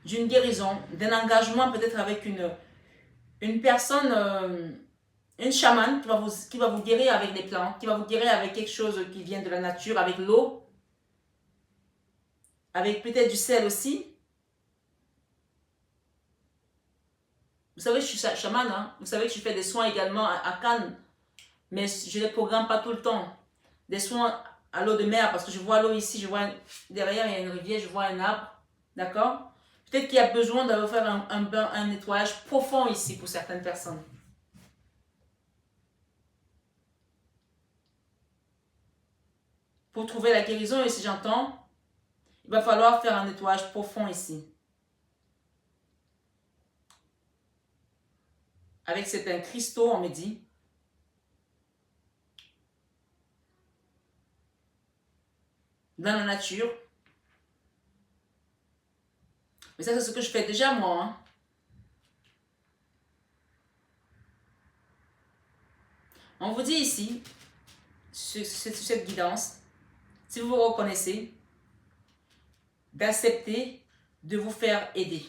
D'une guérison, d'un engagement peut-être avec une personne, une chamane qui va vous guérir avec des plantes, qui va vous guérir avec quelque chose qui vient de la nature, avec l'eau, avec peut-être du sel aussi. Vous savez, je suis chamane, hein? Vous savez que je fais des soins également à Cannes, mais je ne les programme pas tout le temps. Des soins à l'eau de mer, parce que je vois l'eau ici, je vois derrière il y a une rivière, je vois un arbre, d'accord? Peut-être qu'il y a besoin de faire un nettoyage profond ici pour certaines personnes. Pour trouver la guérison, ici j'entends, il va falloir faire un nettoyage profond ici. Avec certains cristaux, on me dit. Dans la nature. Mais ça, c'est ce que je fais déjà moi. Hein. On vous dit ici, cette guidance, si vous vous reconnaissez, d'accepter de vous faire aider.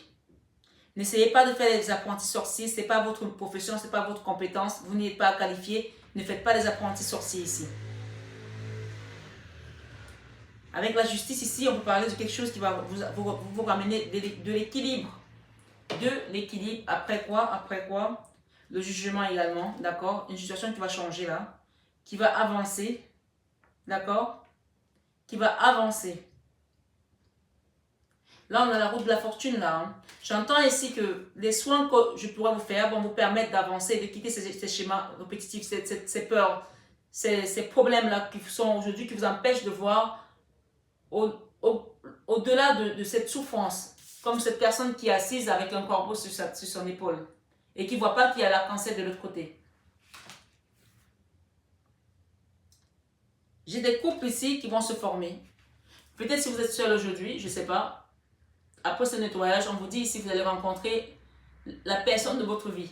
N'essayez pas de faire des apprentis sorciers, ce n'est pas votre profession, ce n'est pas votre compétence, vous n'êtes pas qualifié, ne faites pas des apprentis sorciers ici. Avec la justice ici, on peut parler de quelque chose qui va vous ramener de l'équilibre. De l'équilibre, après quoi? Le jugement également, d'accord? Une situation qui va changer là, qui va avancer, d'accord? Qui va avancer. Là, on a la route de la fortune là. Hein. J'entends ici que les soins que je pourrais vous faire vont vous permettre d'avancer, de quitter ces schémas répétitifs, ces peurs, ces problèmes-là qui sont aujourd'hui, qui vous empêchent de voir au-delà de cette souffrance. Comme cette personne qui est assise avec un corbeau sur son épaule et qui ne voit pas qu'il y a l'arc-en-ciel de l'autre côté. J'ai des couples ici qui vont se former. Peut-être si vous êtes seul aujourd'hui, je ne sais pas. Après ce nettoyage, on vous dit ici que vous allez rencontrer la personne de votre vie.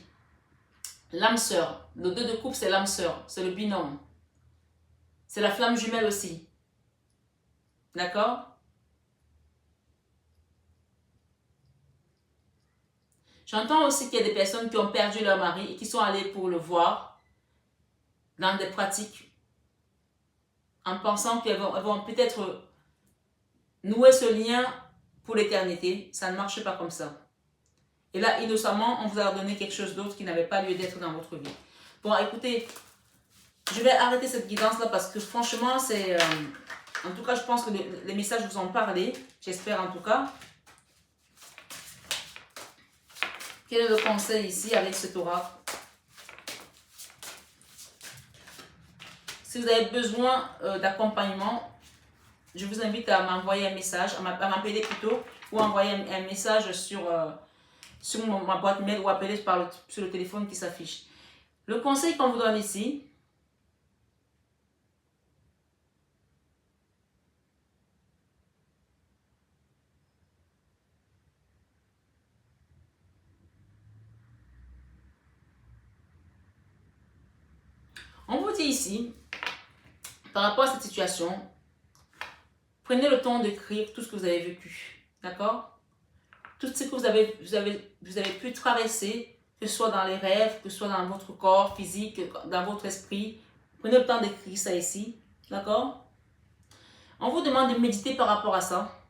L'âme sœur. Le 2 de coupe, c'est l'âme sœur. C'est le binôme. C'est la flamme jumelle aussi. D'accord? J'entends aussi qu'il y a des personnes qui ont perdu leur mari et qui sont allées pour le voir dans des pratiques en pensant qu'elles vont peut-être nouer ce lien pour l'éternité. Ça ne marche pas comme ça. Et là, innocemment, on vous a donné quelque chose d'autre qui n'avait pas lieu d'être dans votre vie. Bon, écoutez, je vais arrêter cette guidance-là parce que franchement, En tout cas, je pense que les messages vous ont parlé. J'espère en tout cas. Quel est le conseil ici avec cet oracle? Si vous avez besoin d'accompagnement, je vous invite à m'envoyer un message, à m'appeler plutôt, ou envoyer un message sur ma boîte mail ou appeler sur le téléphone qui s'affiche. Le conseil qu'on vous donne ici, on vous dit ici, par rapport à cette situation, prenez le temps d'écrire tout ce que vous avez vécu, d'accord? Tout ce que vous avez pu traverser, que ce soit dans les rêves, que ce soit dans votre corps physique, dans votre esprit. Prenez le temps d'écrire ça ici, d'accord? On vous demande de méditer par rapport à ça.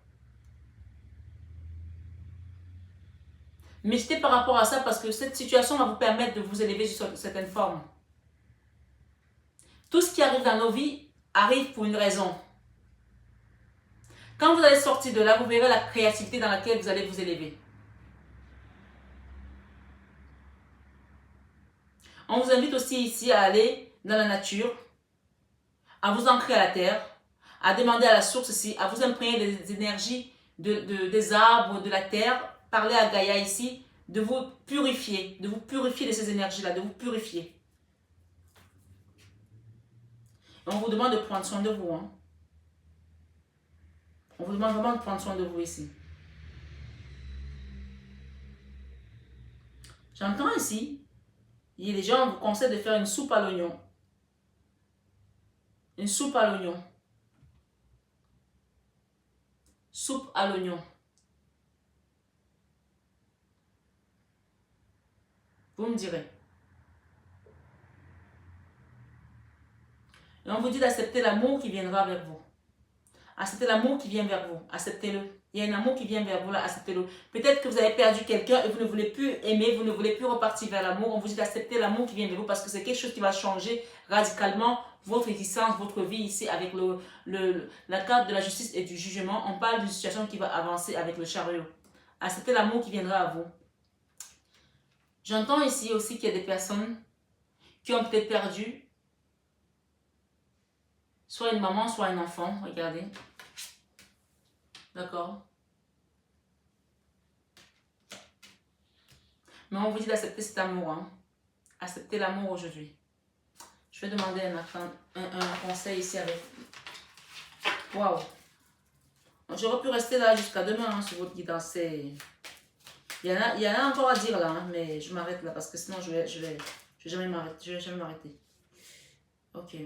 Méditez par rapport à ça parce que cette situation va vous permettre de vous élever sur certaines formes. Tout ce qui arrive dans nos vies arrive pour une raison. Quand vous allez sortir de là, vous verrez la créativité dans laquelle vous allez vous élever. On vous invite aussi ici à aller dans la nature, à vous ancrer à la terre, à demander à la source ici, à vous imprégner des énergies des arbres, de la terre. Parlez à Gaïa ici, de vous purifier de ces énergies-là, de vous purifier. Et on vous demande de prendre soin de vous. Hein. On vous demande vraiment de prendre soin de vous ici. J'entends ici, il y a des gens qui vous conseillent de faire une soupe à l'oignon. Une soupe à l'oignon. Soupe à l'oignon. Vous me direz. Et on vous dit d'accepter l'amour qui viendra vers vous. Acceptez l'amour qui vient vers vous. Acceptez-le. Il y a un amour qui vient vers vous là. Acceptez-le. Peut-être que vous avez perdu quelqu'un et vous ne voulez plus aimer, vous ne voulez plus repartir vers l'amour. On vous dit d'accepter l'amour qui vient vers vous parce que c'est quelque chose qui va changer radicalement votre existence, votre vie ici avec la carte de la justice et du jugement. On parle d'une situation qui va avancer avec le chariot. Acceptez l'amour qui viendra à vous. J'entends ici aussi qu'il y a des personnes qui ont peut-être perdu soit une maman, soit un enfant. Regardez. D'accord? Mais on vous dit d'accepter cet amour. Hein? Acceptez l'amour aujourd'hui. Je vais demander un conseil ici avec... Waouh! J'aurais pu rester là jusqu'à demain hein, sur votre guidance. Il y en a encore à dire là, hein, mais je m'arrête là parce que sinon je vais jamais m'arrêter. Je vais jamais m'arrêter. Ok.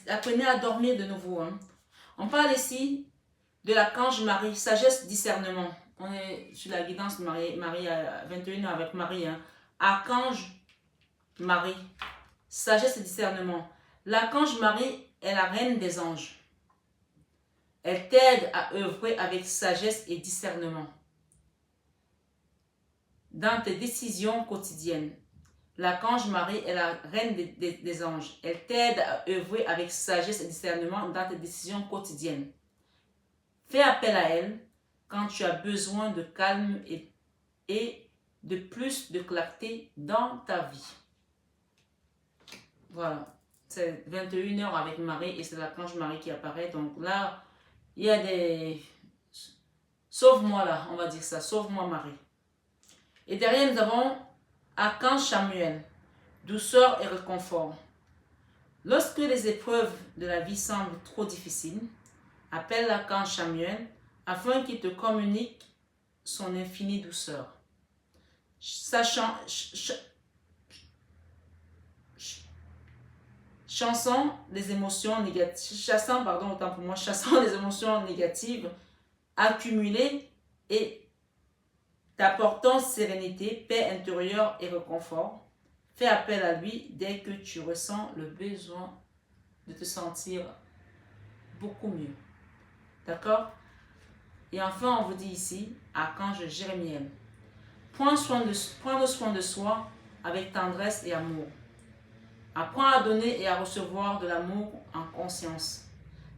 Apprenez à dormir de nouveau. Hein. On parle ici de l'archange Marie, sagesse, discernement. On est sur la guidance de Marie à 21h avec Marie. Hein. Archange Marie, sagesse et discernement. L'archange Marie est la reine des anges. Elle t'aide à œuvrer avec sagesse et discernement dans tes décisions quotidiennes. L'archange Marie est la reine des anges. Elle t'aide à œuvrer avec sagesse et discernement dans tes décisions quotidiennes. Fais appel à elle quand tu as besoin de calme et de plus de clarté dans ta vie. Voilà. C'est 21h avec Marie et c'est l'archange Marie qui apparaît. Donc là, il y a des... Sauve-moi là, on va dire ça. Sauve-moi Marie. Et derrière, nous avons archange Samuel, douceur et réconfort. Lorsque les épreuves de la vie semblent trop difficiles, appelle l'archange Samuel afin qu'il te communique son infinie douceur. Chassant les émotions négatives accumulées et t'apportant sérénité, paix intérieure et réconfort. Fais appel à lui dès que tu ressens le besoin de te sentir beaucoup mieux. D'accord? Et enfin, on vous dit ici, Archange Jérémiel, prendre soin de soi avec tendresse et amour. Apprends à donner et à recevoir de l'amour en conscience.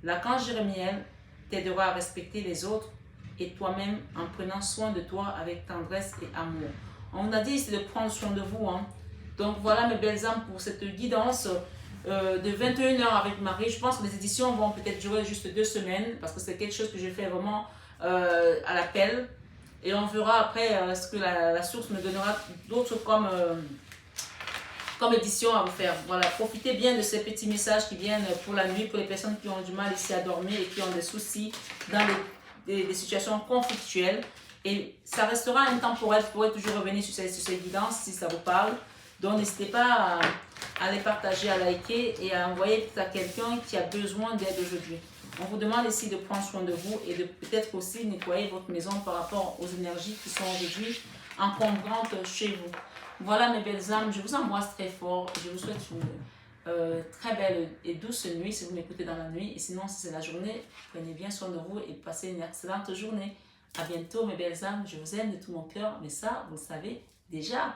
L'archange Jérémiel t'aidera à respecter les autres et toi-même en prenant soin de toi avec tendresse et amour. On a dit ici de prendre soin de vous. Hein. Donc voilà mes belles âmes pour cette guidance de 21 heures avec Marie. Je pense que les éditions vont peut-être durer juste 2 semaines parce que c'est quelque chose que je fais vraiment à l'appel. Et on verra après ce que la source me donnera d'autres comme édition à vous faire. Voilà, profitez bien de ces petits messages qui viennent pour la nuit, pour les personnes qui ont du mal ici à dormir et qui ont des soucis dans des situations conflictuelles. Et ça restera intemporel, vous pourrez toujours revenir sur ces guidances si ça vous parle. Donc n'hésitez pas à les partager, à liker et à envoyer à quelqu'un qui a besoin d'aide aujourd'hui. On vous demande ici de prendre soin de vous et de peut-être aussi nettoyer votre maison par rapport aux énergies qui sont aujourd'hui encombrantes chez vous. Voilà mes belles âmes, je vous embrasse très fort. Je vous souhaite une très belle et douce nuit si vous m'écoutez dans la nuit. Et sinon, si c'est la journée, prenez bien soin de vous et passez une excellente journée. À bientôt mes belles âmes, je vous aime de tout mon cœur, mais ça, vous le savez déjà.